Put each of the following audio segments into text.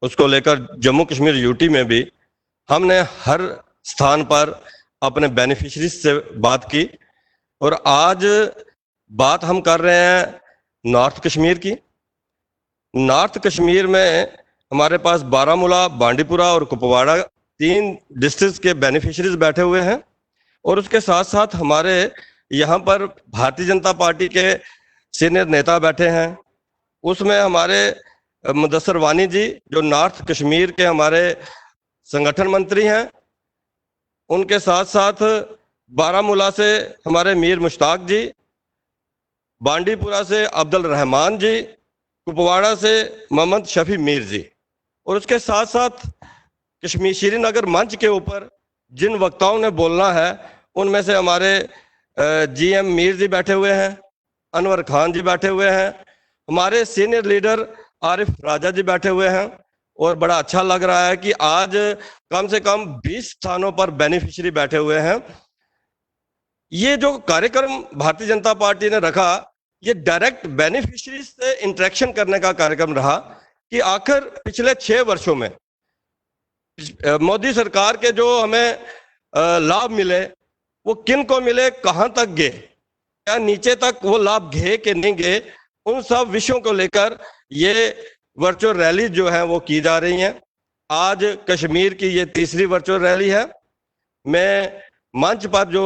उसको लेकर जम्मू कश्मीर यूटी में भी हमने हर स्थान पर अपने बेनिफिशरीज से बात की। और आज बात हम कर रहे हैं नॉर्थ कश्मीर की। नॉर्थ कश्मीर में हमारे पास बारामूला, बांडीपुरा और कुपवाड़ा 3 डिस्ट्रिक्ट के बेनिफिशरीज बैठे हुए हैं। और उसके साथ साथ हमारे यहाँ पर भारतीय जनता पार्टी के सीनियर नेता बैठे हैं। उसमें हमारे मुदस्सर वानी जी, जो नॉर्थ कश्मीर के हमारे संगठन मंत्री हैं, उनके साथ साथ बारामूला से हमारे मीर मुश्ताक जी, बांडीपुरा से अब्दुल रहमान जी, कुपवाड़ा से मोहम्मद शफी मीर जी। और उसके साथ साथ कश्मीर श्रीनगर मंच के ऊपर जिन वक्ताओं ने बोलना है, उनमें से हमारे जीएम मीर जी बैठे हुए हैं, अनवर खान जी बैठे हुए हैं, हमारे सीनियर लीडर आरिफ राजा जी बैठे हुए हैं। और बड़ा अच्छा लग रहा है कि आज कम से कम 20 स्थानों पर बेनिफिशियरी बैठे हुए हैं। ये जो कार्यक्रम भारतीय जनता पार्टी ने रखा, ये डायरेक्ट बेनिफिशियरी से इंटरेक्शन करने का कार्यक्रम रहा कि आखिर पिछले 6 वर्षों में मोदी सरकार के जो हमें लाभ मिले वो किन को मिले, कहां तक गए, क्या नीचे तक वो लाभ गए कि नहीं गए, उन सब विषयों को लेकर ये वर्चुअल रैली जो है वो की जा रही है। आज कश्मीर की ये तीसरी वर्चुअल रैली है। मैं मंच पर जो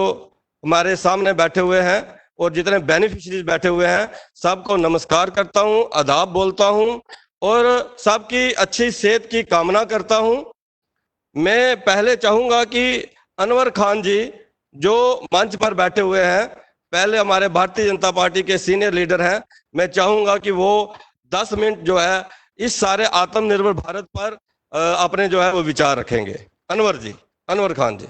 हमारे सामने बैठे हुए हैं और जितने बेनिफिशरीज बैठे हुए हैं, सबको नमस्कार करता हूं, आदाब बोलता हूं और सबकी अच्छी सेहत की कामना करता हूं। मैं पहले चाहूंगा कि अनवर खान जी जो मंच पर बैठे हुए हैं, पहले हमारे भारतीय जनता पार्टी के सीनियर लीडर हैं, मैं चाहूंगा कि वो 10 मिनट जो है इस सारे आत्मनिर्भर भारत पर अपने जो है वो विचार रखेंगे। अनवर जी, अनवर खान जी।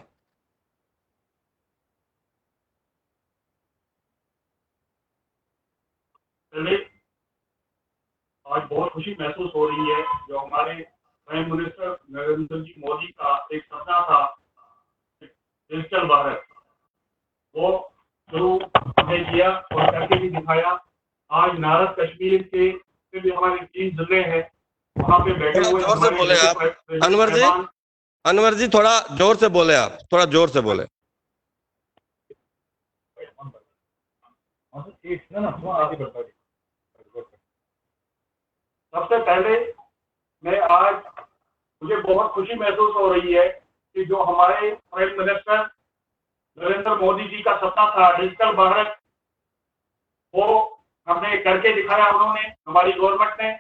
आज बहुत खुशी महसूस हो रही है, जो हमारे प्राइम मिनिस्टर नरेंद्र जी मोदी का एक सपना था डिजिटल भारत, वो शुरू हमने किया और करके भी दिखाया। आज नारद कश्मीर के भी हमारे 3 जिले हैं, वहाँ पे बैठे हुए जोर से बोले आप अनवर जी, अनवर जी थोड़ा जोर से बोले, आप थोड़ा जोर से बोले। सबसे पहले मैं आज, मुझे बहुत खुशी महसूस हो रही है कि जो हमारे प्राइम मिनिस्टर नरेंद्र मोदी जी का सपना था डिजिटल भारत, वो हमने करके दिखाया उन्होंने, हमारी गवर्नमेंट ने।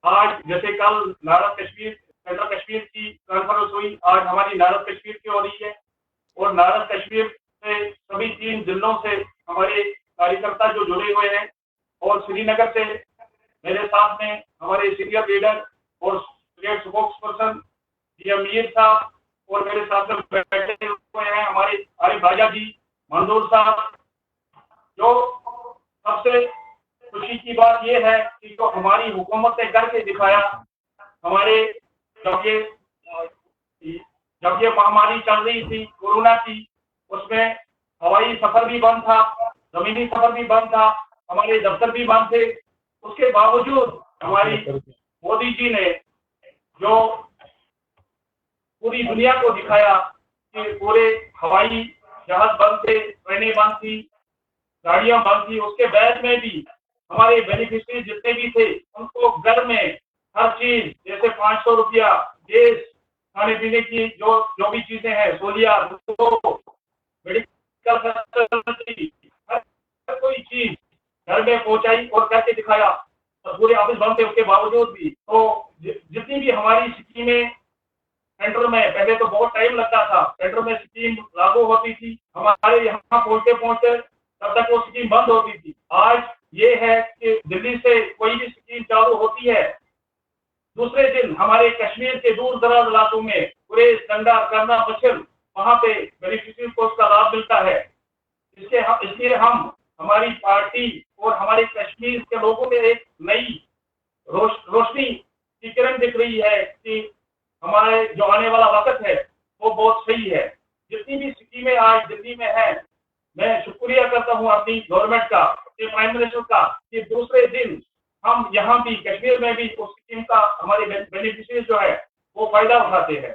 आज जैसे कल नारद कश्मीर, सेंट्रल कश्मीर की कॉन्फ्रेंस हुई, आज हमारी नारद कश्मीर की हो रही है। और नारद कश्मीर से सभी 3 जिलों से हमारे कार्यकर्ता जो जुड़े हुए हैं, और श्रीनगर से मेरे साथ में हमारे सीनियर लीडर और state spokes person GM Mir साहब, और मेरे साथ में बैठे हुए हैं हमारे आरिफ राजा जी, मंजूर साहब। जो सबसे खुशी की बात यह है कि जो हमारी हुकूमत ने करके दिखाया, हमारे जब ये महामारी चल रही थी कोरोना की, उसमें हवाई सफर भी बंद था, जमीनी सफर भी बंद था, हमारे दफ्तर भी बंद थे। उसके बावजूद हमारी मोदी जी ने जो पूरी दुनिया को दिखाया कि पूरे हवाई जहाज बंद थे, ट्रेनें बंद थी, गाड़ियां बंद थी, उसके बाद में भी हमारे बेनिफिशियरी जितने भी थे उनको घर में हर चीज, जैसे 500 रुपया गैस, खाने पीने की जो भी चीजें हैं, सोलिया, मेडिकल फैसिलिटी, हर कोई चीज घर में पहुंचाई और करके दिखाया। तो पूरे ऑफिस बंद थे, उसके बावजूद भी तो जितनी भी हमारी स्कीमें सेंटर में, पहले तो बहुत टाइम लगता था, सेंटर में स्कीम लागू होती थी, हमारे यहाँ पहुंचते पहुंचते तब तक वो स्कीम बंद होती थी। आज ये है कि दिल्ली से कोई भी स्कीम चालू होती है, दूसरे दिन हमारे कश्मीर के दूर दराज इलाकों में, पूरे गंगा करना मच्छर, वहां पे बेनिफिशियरी को उसका लाभ मिलता है। इसलिए हम, हमारी पार्टी और हमारे कश्मीर के लोगों में एक नई रोशनी की किरण दिख रही है कि हमारे जो आने वाला वक्त है वो बहुत सही है। जितनी भी स्कीमें आज दिल्ली में है, मैं शुक्रिया करता हूं अपनी गवर्नमेंट का, अपने प्राइम मिनिस्टर का, कि दूसरे दिन हम यहाँ भी कश्मीर में भी उस स्कीम का हमारे बेनिफिशियरी जो है वो फायदा उठाते हैं।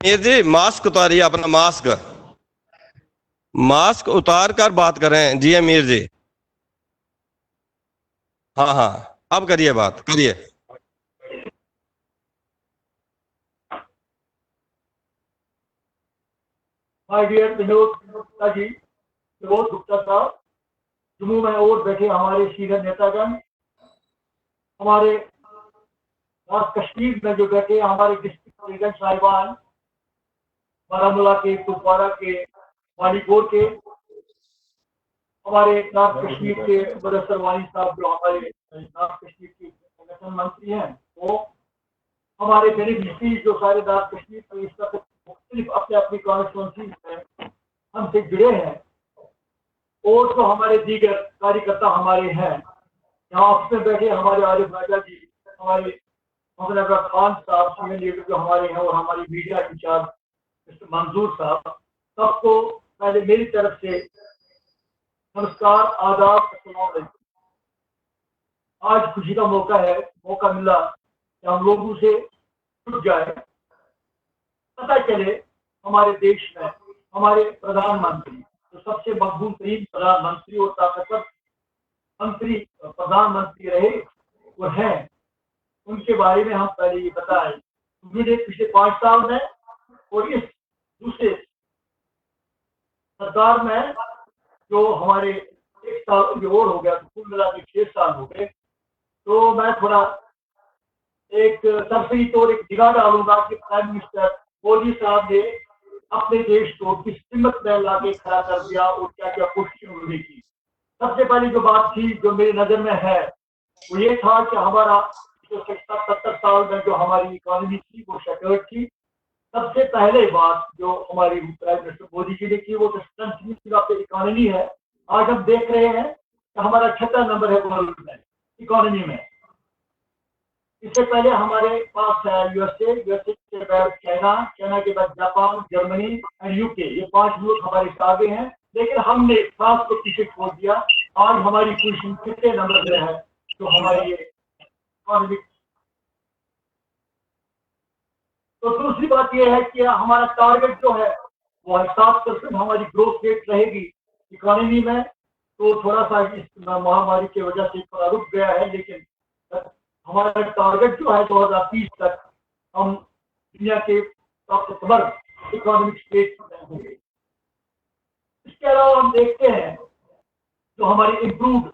ये जी मास्क उतारिए, अपना मास्क मास्क उतार कर बात करें जी अमीर जी। हाँ हाँ, अब करिए, बात करिए। माय डियर विनोद गुप्ता जी, विनोद गुप्ता साहब, जम्मू में और बैठे हमारे सीनियर नेतागण, हमारे नॉर्थ कश्मीर में जो बैठे हमारे डिस्ट्रिक्ट प्रेसिडेंट साहिबान, बारामूला के, कुपवाड़ा के, मालीकोट के, हमारे नॉर्थ कश्मीर के मुदस्सर वानी साहब जो हमारे नॉर्थ कश्मीर के संगठन मंत्री हैं, वो हमारे बेनिफिशरी जो सारे नॉर्थ कश्मीर में इस वक्त मुख्तलिफ अपने अपनी कॉन्स्टिट्यूंसी में हमसे जुड़े हैं, और जो हमारे दीगर कार्यकर्ता हमारे हैं, यहाँ ऑफिस में बैठे हमारे आरिफ राजा जी, हमारे मोहम्मद अकबर खान साहब, सीनियर लीडर जो हमारे हैं, और हमारी मीडिया इंचार्ज मिस्टर मंजूर साहब, सबको पहले मेरी तरफ से नमस्कार, आदाब, अस्सलाम वालेकुम। आज खुशी का मौका मिला कि हम लोगों से जुड़ जाए, पता चले हमारे देश में हमारे प्रधानमंत्री, जो सबसे मकबूल तरीन प्रधानमंत्री और ताकतवर प्रधानमंत्री रहे वो हैं, उनके बारे में हम पहले ये बताएं। उन्होंने पिछले 5 साल में और इस दूसरे सरकार में जो हमारे 1 साल जो और हो गया, तो कुल मिला के 6 साल हो गए। तो मैं थोड़ा एक सरसरी तौर एक निगाह डालूंगा कि प्राइम मिनिस्टर मोदी साहब ने अपने देश को किस कीमत में लाके खड़ा कर दिया और क्या क्या कोशिश उन्होंने की। सबसे पहली जो बात थी जो मेरी नजर में है वो ये था कि हमारा जो 70 साल में जो हमारी इकोनॉमी थी वो शेक्योर्ड थी। सबसे पहले बात जो हमारी प्राइम मिनिस्टर मोदी जी ने की वो तो स्ट्रेंथनिंग ऑफ द इकोनॉमी है। आज हम देख रहे हैं कि हमारा 6वां नंबर है वर्ल्ड में इकोनॉमी में। इससे पहले हमारे पास है यूएसए के बाद चाइना के बाद जापान, जर्मनी एंड यूके, ये 5 मुल्क हमारे आगे हैं, लेकिन हमने फ्रांस को पीछे छोड़ दिया। आज हमारी पोजीशन 6 नंबर पे है जो हमारी ये इकोनॉमिक। तो दूसरी बात ये है कि हमारा टारगेट जो है वो 7% हमारी ग्रोथ रेट रहेगी इकोनॉमी में। तो थोड़ा सा इस महामारी की वजह से थोड़ा रुक गया है, लेकिन हमारा टारगेट जो है 2030 तक हम दुनिया के ताकतवर इकोनॉमिक स्टेट होंगे। इसके अलावा हम देखते हैं जो हमारी इम्प्रूव्ड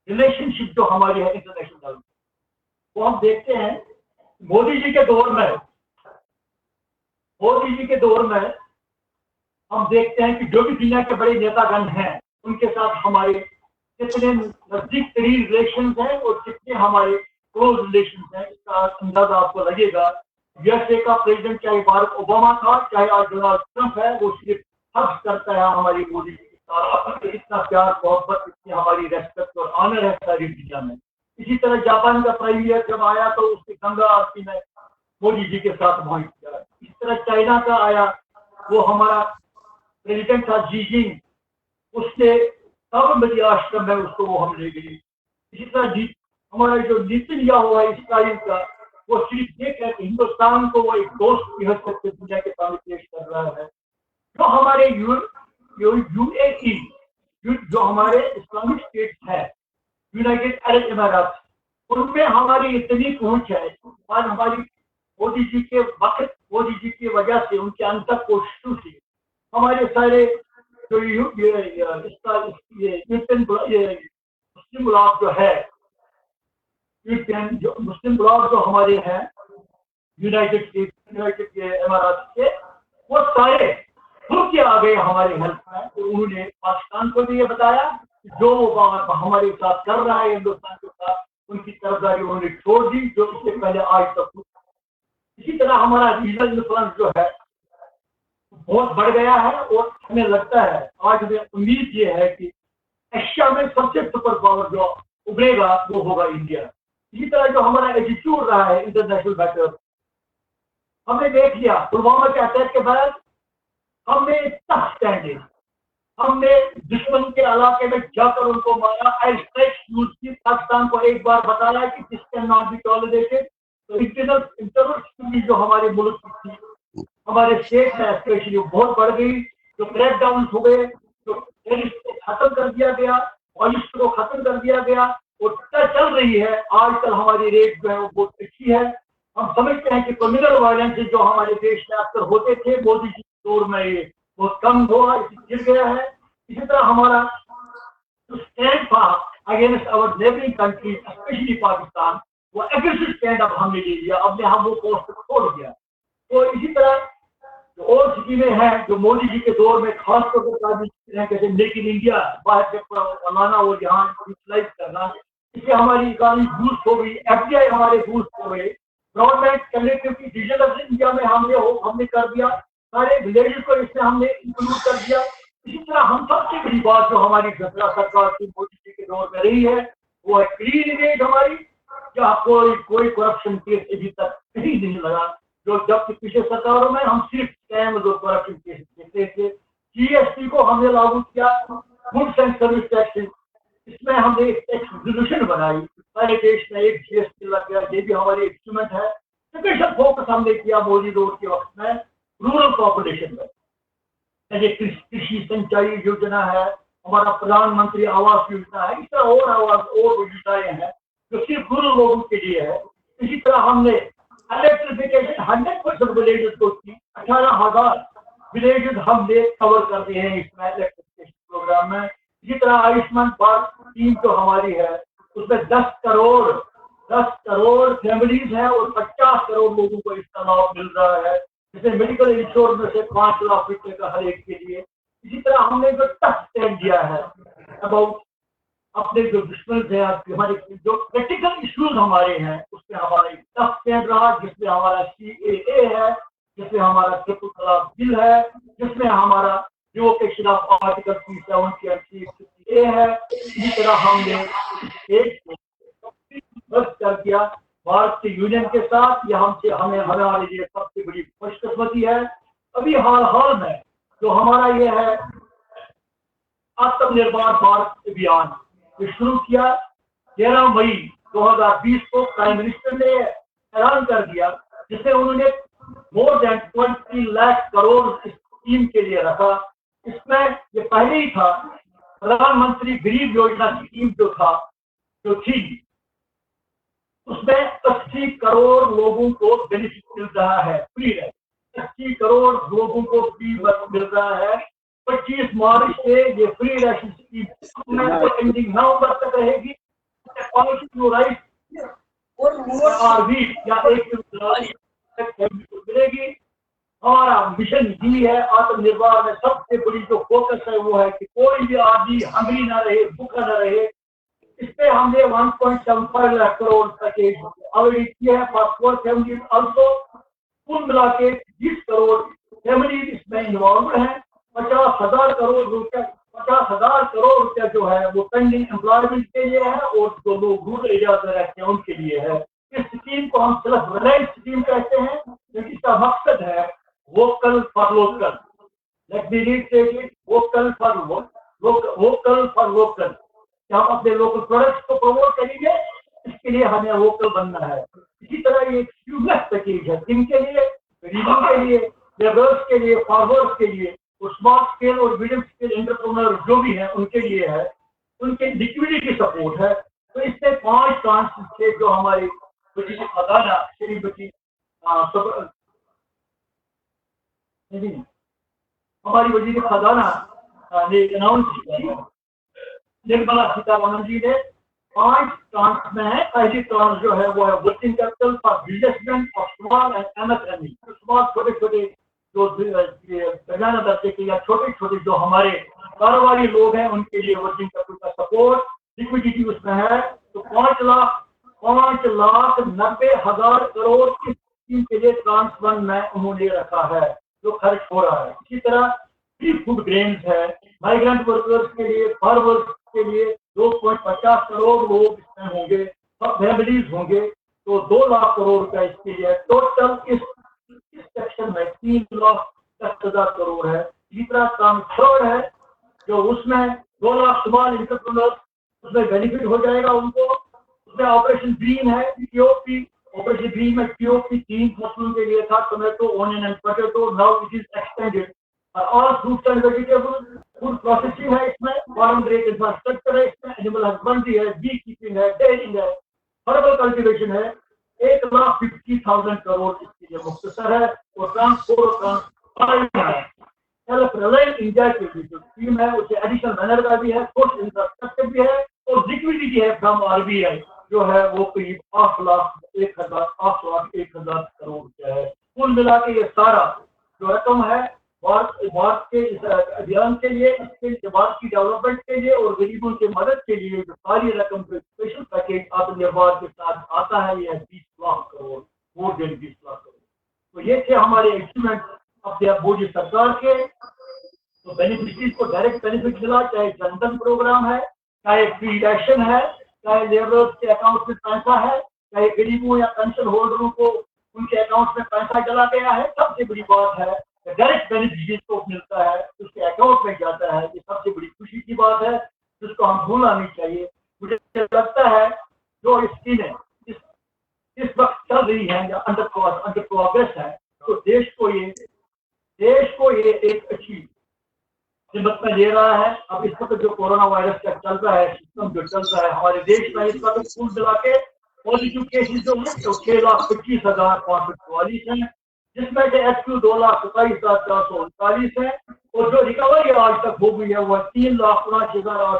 रिलेशनशिप जो हमारी है इंटरनेशनल, वो हम देखते हैं मोदी जी के दौर में हम देखते हैं कि जो भी दुनिया के बड़े नेतागण हैं उनके साथ हमारे कितने नजदीक तरीन रिलेशन हैं और कितने हमारे क्लोज रिलेशन हैं, इसका अंदाजा आपको लगेगा। यूएसए का प्रेसिडेंट चाहे बाराक ओबामा था, चाहे आज डोनाल्ड ट्रंप है, वो सिर्फ हर्ष करता है हमारी मोदी जी के साथ। इतना प्यार मोहब्बत, इतनी हमारी रेस्पेक्ट और ऑनर है सारी दुनिया में। इसी तरह जापान का प्राइम मिनिस्टर जब आया तो उसकी गंगा आरती में मोदी जी के साथ पहुंच गया। इस तरह चाइना का आया, वो हमारा प्रेसिडेंट था जी जिंग, उसके साबरमती आश्रम में उसको वो हम ले गए। इसी तरह हमारा जो नीति लिया हुआ है इसराइल का, वो सिर्फ ये है कि हिंदुस्तान को वो एक दोस्त की हैसियत से दुनिया के सामने पेश कर रहा है। जो हमारे यूएई जो हमारे इस्लामिक स्टेट्स है, यूनाइटेड अरब इमारात, उनमें हमारी इतनी पहुंच है। आज हमारी मोदी जी की वजह से, उनके अंतर कोशिशों से हमारे सारे जो मुस्लिम ब्लॉक जो है, यूरोपियन जो मुस्लिम ब्लॉक जो हमारे हैं यूनाइटेड स्टेट्स, यूनाइटेड इमारात के, वो सारे खुल के आ गए हमारे हेल्प में। तो उन्होंने पाकिस्तान को भी ये बताया कि जो वो हमारे साथ कर रहा है हिंदुस्तान के साथ, उनकी तरफदारी उन्होंने छोड़ दी, जो इससे पहले आज तक हुई। इसी तरह हमारा रीजनल इन्फ्लुएंस जो है बहुत बढ़ गया है, और हमें लगता है, आज हमें उम्मीद ये है कि एशिया में सबसे सुपर पावर जो उभरेगा वो होगा इंडिया। इसी तरह जो हमारा एटीट्यूड रहा है इंटरनेशनल मैटर, हमने देख लिया पुलवामा के अटैक के बाद हमने टफ स्टैंड लिया, हमने दुश्मन के इलाके में जाकर उनको मारा, एयर स्ट्राइक यूज की, पाकिस्तान को एक बार बताया कि this can not be tolerated. तो इंटरनल सिक्योरिटी जो हमारे मुल्क की थी, हमारे स्टेट में स्पेशली बहुत बढ़ गई, जो क्रैकडाउन हुए, जो टेररिस्ट को खत्म कर दिया गया, पॉलिस्ट को खत्म कर दिया गया, और चल रही है आजकल हमारी रेट जो है वो बहुत अच्छी है। हम समझते हैं कि कम्युनल वायलेंस जो हमारे देश में अक्सर होते थे, मोदी जी के दौर में ये बहुत कम हुआ, गिर गया है। इसी तरह हमारा जो स्टैंड था against our neighbouring country specially Pakistan, वो एग्रेसिव स्टैंड अब हमने ले लिया, अब ने हम वो पोस्ट छोड़ दिया। तो इसी तरह जो और स्कीमें हैं जो मोदी जी के दौर में खास तौर पर जैसे मेक इन इंडिया, बाहर से लाना और यहाँ यूटिलाइज करना, इससे हमारी इकोनॉमी बूस्ट हो गई, एफडीआई हमारे बूस्ट हो गए, गवर्नमेंट कनेक्टिविटी डिजिटल इंडिया में हमने कर दिया, सारे विलेजेस को इसमें हमने इंक्लूड कर दिया। इसी तरह हम सबसे बड़ी बात जो हमारी सरकार की मोदी जी के दौर में रही है वो है क्लीन इमेज हमारी, जहाँ कोई करप्शन केस अभी तक कहीं नहीं लगा। जो जब पिछले सरकारों में हम सिर्फ स्कैम और करप्शन केस देखते थे। जीएसटी को हमने लागू किया, गुड्स एंड सर्विस टैक्स, इसमें हमने एक टैक्स रिजोल्यूशन बनाई, सारे देश में एक जीएसटी लग गया, ये भी हमारे इंस्ट्रूमेंट है। स्पेशल फोकस हमने किया मोदी दौर के वक्त में रूरल पॉपुलेशन में, जैसे कृषि सिंचाई योजना है, हमारा प्रधानमंत्री आवास योजना है, इस तरह और योजनाएं हैं जो सिर्फ रूरल लोगों के लिए है। इसी तरह हमने इलेक्ट्रिफिकेशन 100% विलेजेस को की, 18,000 विलेजेस हमने कवर कर दिए हैं इसमें इलेक्ट्रिफिकेशन प्रोग्राम में। इसी तरह आयुष्मान भारत स्कीम जो हमारी है उसमें 10 करोड़ फैमिलीज हैं और 50 करोड़ लोगों को इसका लाभ मिल रहा है, जैसे मेडिकल इंश्योरेंस में से 5 लाख रुपए का हर एक के लिए। इसी तरह हमने जो टफ स्टैंड दिया है अबाउट अपने जो दुश्मन है, हमारे जो प्रैक्टिकल इश्यूज हमारे हैं उसमें हमारा एक टफ स्टैंड रहा, जिसमें हमारा CAA है, जिसमें हमारा ट्रिपल तलाक बिल है, जिसमें हमारा रिवोकेशन ऑफ आर्टिकल 370 और 360A है। इसी तरह हमने एक कर दिया भारत के यूनियन के साथ, यह हमें हमारे लिए सबसे बड़ी खुशकिस्मती है। अभी हाल में जो हमारा ये है आत्मनिर्भर भारत अभियान ये शुरू किया, 13 मई 2020 को प्राइम मिनिस्टर ने ऐलान कर दिया, जिसमें उन्होंने मोर देन 20 लाख करोड़ इस स्कीम के लिए रखा। इसमें ये पहले ही था, प्रधानमंत्री गरीब योजना स्कीम जो थी उसमें 80 करोड़ लोगों को बेनिफिट मिल रहा है, फ्री है, 80 करोड़ लोगों को फ्री मिल रहा है। 25 मार्च से ये फ्री राशन स्कीम एंडिंग नवंबर तक रहेगी। या एक मिलेगी। हमारा मिशन भी है आत्मनिर्भर में सबसे बड़ी जो फोकस है वो है कि कोई भी आदमी हंगरी ना रहे, भूखा ना रहे। इस पे हमने 1.75 लाख करोड़ पैकेज ऑलरेडी किया है फॉर 4 फैमिलीज ऑल्सो। कुल मिला के 20 करोड़ फैमिली इसमें इन्वॉल्व है। 50,000 करोड़ रुपया जो है वो पेंडिंग एम्प्लॉयमेंट के लिए है और जो लोग रूरल एरिया में रहते हैं उनके लिए है। इस स्कीम को हम सेल्फ रिलायंस स्कीम कहते हैं, क्योंकि इसका मकसद है vocal for local. Let me read it, vocal for local. हम अपने लोकल प्रोडक्ट्स को प्रमोट करेंगे, इसके लिए हमें वोकल बनना है। इसी तरह ये एक पैकेज है जिनके लिए, गरीबों के लिए, लेबरर्स के लिए, फार्मर्स के लिए और स्मॉल स्केल और मीडियम स्केल एंटरप्रेन्योर जो भी है उनके लिए है, उनके लिक्विडिटी सपोर्ट है। तो इसमें 5 ट्रांस थे जो हमारे वजीर खजाना श्रीमती हमारी वजीर खजाना ने अनाउंस की, निर्मला सीतारमण जी ने 5 ट्रांस में है। पहली ट्रांस जो है वो है working capital for businessman of small and MSME, small छोटे छोटे जो दरमियाना दर्जे के या छोटे छोटे जो हमारे कारोबारी लोग हैं उनके लिए वर्किंग कैपिटल का सपोर्ट, लिक्विडिटी उसमें है। तो 5,90,000 करोड़ इस स्कीम के लिए ट्रांस 1 में उन्होंने रखा है जो खर्च हो रहा है। इसी तरह फ्री फूड ग्रेन्स है, माइग्रेंट वर्कर्स के लिए, फार्मर्स के लिए 2.50 करोड़ लोग इसमें होंगे, सब फैमिलीज होंगे, तो 2 लाख करोड़ रुपया इसके लिए। टोटल इस सेक्शन में 3,10,000 करोड़ है। इसी तरह ट्रांसफर है जो उसमें 2 लाख स्मॉल एंटरप्रेन्योर्स उसमें बेनिफिट हो जाएगा उनको। उसमें ऑपरेशन ग्रीन है, टीओपी, ऑपरेशन ग्रीन में टीओपी 3 फसलों के लिए था, tomato, onion and potato, now it is extended all fruits and vegetable. Food processing है इसमें, फार्म ग्रेड इंफ्रास्ट्रक्चर है इसमें, एनिमल हस्बेंड्री है, बी कीपिंग है, डेयरिंग है, हर्बल कल्टीवेशन है। 1,50,000 करोड़ इसके लिए मुख्तसर है। और ट्रांसपोर्ट है, सेल्फ रिलायंस इंडिया की जो स्कीम है उससे एडिशनल मनरेगा भी है, सोशल इंफ्रास्ट्रक्चर भी है और लिक्विडिटी है फ्रॉम आरबीआई जो है वो करीब 8,01,000 करोड़ रुपया है। कुल मिला के ये सारा जो रकम है भारत के इस अभियान के लिए, इसके भारत की डेवलपमेंट के लिए और गरीबों की मदद के लिए जो सारी रकम जो स्पेशल पैकेज आत्मनिर्भर के साथ आता है ये 20 लाख करोड़, मोर देन 20 लाख करोड़। तो ये थे हमारे अचीवमेंट अपने मोदी सरकार के। तो बेनिफिशरीज को डायरेक्ट बेनिफिट मिला, चाहे जनधन प्रोग्राम है, चाहे फ्री राशन है, चाहे लेबरर्स के अकाउंट में पैसा है, चाहे गरीबों या पेंशन होल्डरों को उनके अकाउंट में पैसा चला गया है। सबसे बड़ी बात है डायरेक्ट बेनिफिट को मिलता है, उसके अकाउंट में जाता है, ये सबसे बड़ी खुशी की बात है जिसको हम भूलना नहीं चाहिए। मुझे लगता है जो स्कीमें इस वक्त चल रही है या अंडर प्रोग्रेस है तो देश को ये एक अच्छी हिम्मत में ले रहा है। अब इस वक्त जो कोरोना वायरस का चल रहा है, सिस्टम जो चल रहा है हमारे देश में, इस वक्त कुल मिला के पॉजिटिव केसेस जो है तो 6,25,544 हैं, जिसमें से एक्टिव 2,27,439 है और जो रिकवरी आज तक हो गई है वह 3,79,892 और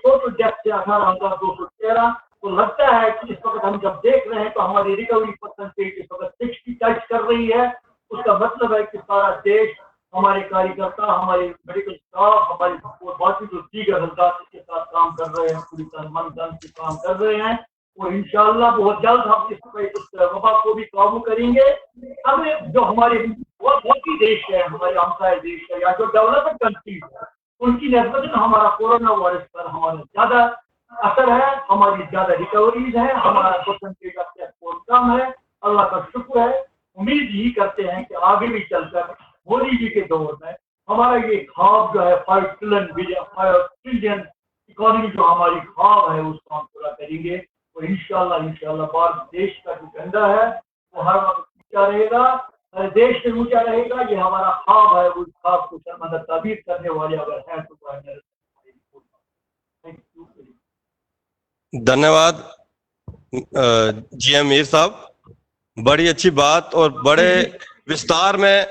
टोटल डेथ से 18,213। तो लगता है कि इस वक्त हम जब देख रहे हैं तो हमारी रिकवरी परसेंटेज इस वक्त 60 टच कर रही है। उसका मतलब है कि सारा देश, हमारे कार्यकर्ता, हमारे मेडिकल स्टाफ, हमारी बाकी जो दीगर हजरात इसके साथ काम कर रहे हैं, पूरी तरह मन धन से काम कर रहे हैं और इंशाअल्लाह बहुत जल्द हम इस वबा को भी काबू करेंगे। अब जो हमारे बाकी देश है, हमारे हमसाय देश है या जो डेवलप्ड कंट्रीज है, उनकी नस्बत में हमारा कोरोना वायरस पर हमारा ज्यादा असर है, हमारी ज्यादा रिकवरीज है, हमारा परसेंटेज ऑफ डेथ कम है। अल्लाह का शुक्र है। उम्मीद यही करते हैं कि आगे भी चलकर मोदी जी के दौर में हमारा ये ख्वाब जो है 5 ट्रिलियन इकोनॉमी जो हमारी ख्वाब है उसको हम पूरा करेंगे। तो इंशाल्लाह भारत देश का जो झंडा है वो हर वक्त ऊंचा रहेगा, हर देश से ऊंचा रहेगा। ये हमारा ख्वाब है, उस ख्वाब को शर्मंदा ताबीर करने वाले अगर हैं तो धन्यवाद जीएम मीर साहब, बड़ी अच्छी बात और बड़े विस्तार में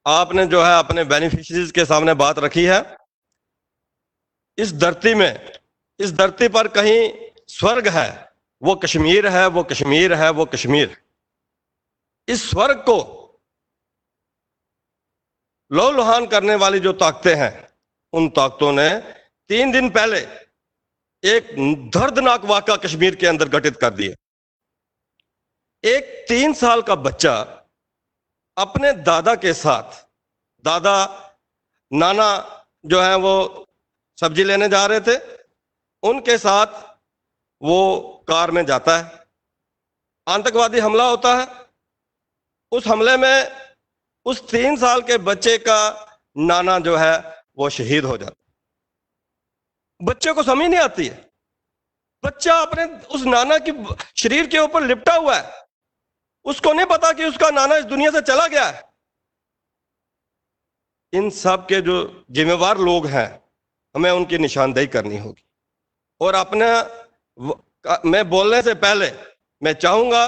आपने जो है अपने बेनिफिशरीज के सामने बात रखी है। इस धरती पर कहीं स्वर्ग है वो कश्मीर है, वो कश्मीर है, वो कश्मीर। इस स्वर्ग को लौलुहान करने वाली जो ताकतें हैं, उन ताकतों ने 3 दिन पहले एक दर्दनाक वाक़या कश्मीर के अंदर घटित कर दिया। एक 3 साल का बच्चा अपने दादा के साथ, दादा नाना जो है वो सब्जी लेने जा रहे थे, उनके साथ वो कार में जाता है, आतंकवादी हमला होता है। उस हमले में उस 3 साल के बच्चे का नाना जो है वो शहीद हो जाता। बच्चे को समझ नहीं आती है, बच्चा अपने उस नाना की शरीर के ऊपर लिपटा हुआ है, उसको नहीं पता कि उसका नाना इस दुनिया से चला गया है। इन सब के जो जिम्मेवार लोग हैं हमें उनकी निशानदेही करनी होगी। और मैं बोलने से पहले मैं चाहूंगा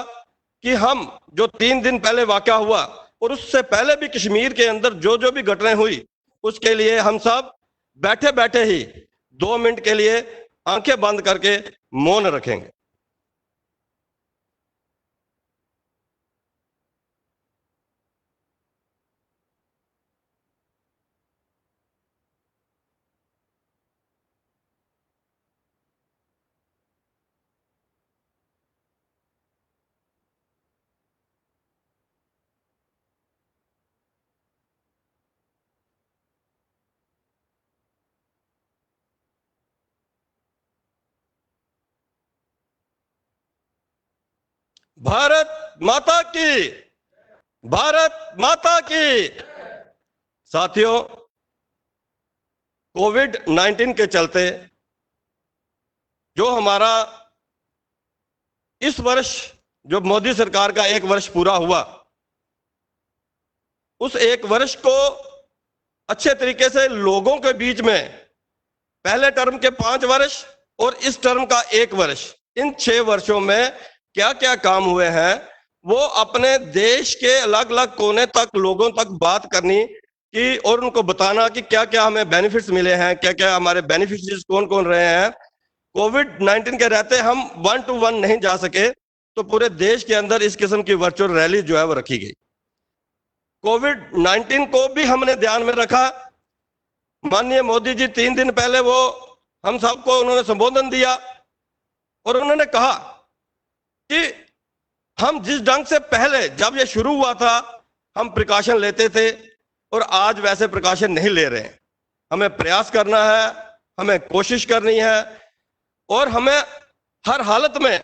कि हम जो 3 दिन पहले वाकया हुआ और उससे पहले भी कश्मीर के अंदर जो भी घटनाएं हुई, उसके लिए हम सब बैठे बैठे ही 2 मिनट के लिए आंखें बंद करके मौन रखेंगे। भारत माता की, भारत माता की। साथियों, कोविड-19 के चलते जो हमारा इस वर्ष जो मोदी सरकार का 1 वर्ष पूरा हुआ, उस 1 वर्ष को अच्छे तरीके से लोगों के बीच में पहले टर्म के 5 वर्ष और इस टर्म का 1 वर्ष, इन 6 वर्षों में क्या क्या काम हुए हैं वो अपने देश के अलग अलग कोने तक लोगों तक बात करनी कि और उनको बताना कि क्या क्या हमें बेनिफिट्स मिले हैं, क्या क्या हमारे बेनिफिशियरीज कौन कौन रहे हैं। कोविड-19 के रहते हम 1 to 1 नहीं जा सके, तो पूरे देश के अंदर इस किस्म की वर्चुअल रैली जो है वो रखी गई। कोविड-19 को भी हमने ध्यान में रखा। माननीय मोदी जी 3 दिन पहले वो हम सबको उन्होंने संबोधन दिया और उन्होंने कहा कि हम जिस ढंग से पहले जब ये शुरू हुआ था हम प्रिकॉशन लेते थे और आज वैसे प्रिकॉशन नहीं ले रहे हैं। हमें प्रयास करना है, हमें कोशिश करनी है और हमें हर हालत में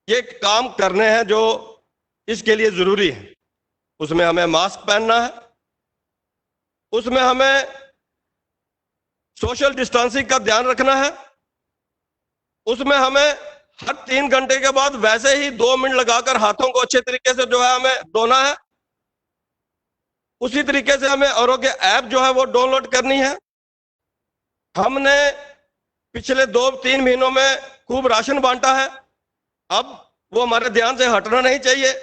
ये काम करने हैं जो इसके लिए जरूरी है। उसमें हमें मास्क पहनना है, उसमें हमें सोशल डिस्टेंसिंग का ध्यान रखना है, उसमें हमें हर 3 घंटे के बाद वैसे ही 2 मिनट लगाकर हाथों को अच्छे तरीके से जो है हमें धोना है। उसी तरीके से हमें आरोग्य ऐप जो है वो डाउनलोड करनी है। हमने पिछले 2-3 महीनों में खूब राशन बांटा है, अब वो हमारे ध्यान से हटना नहीं चाहिए।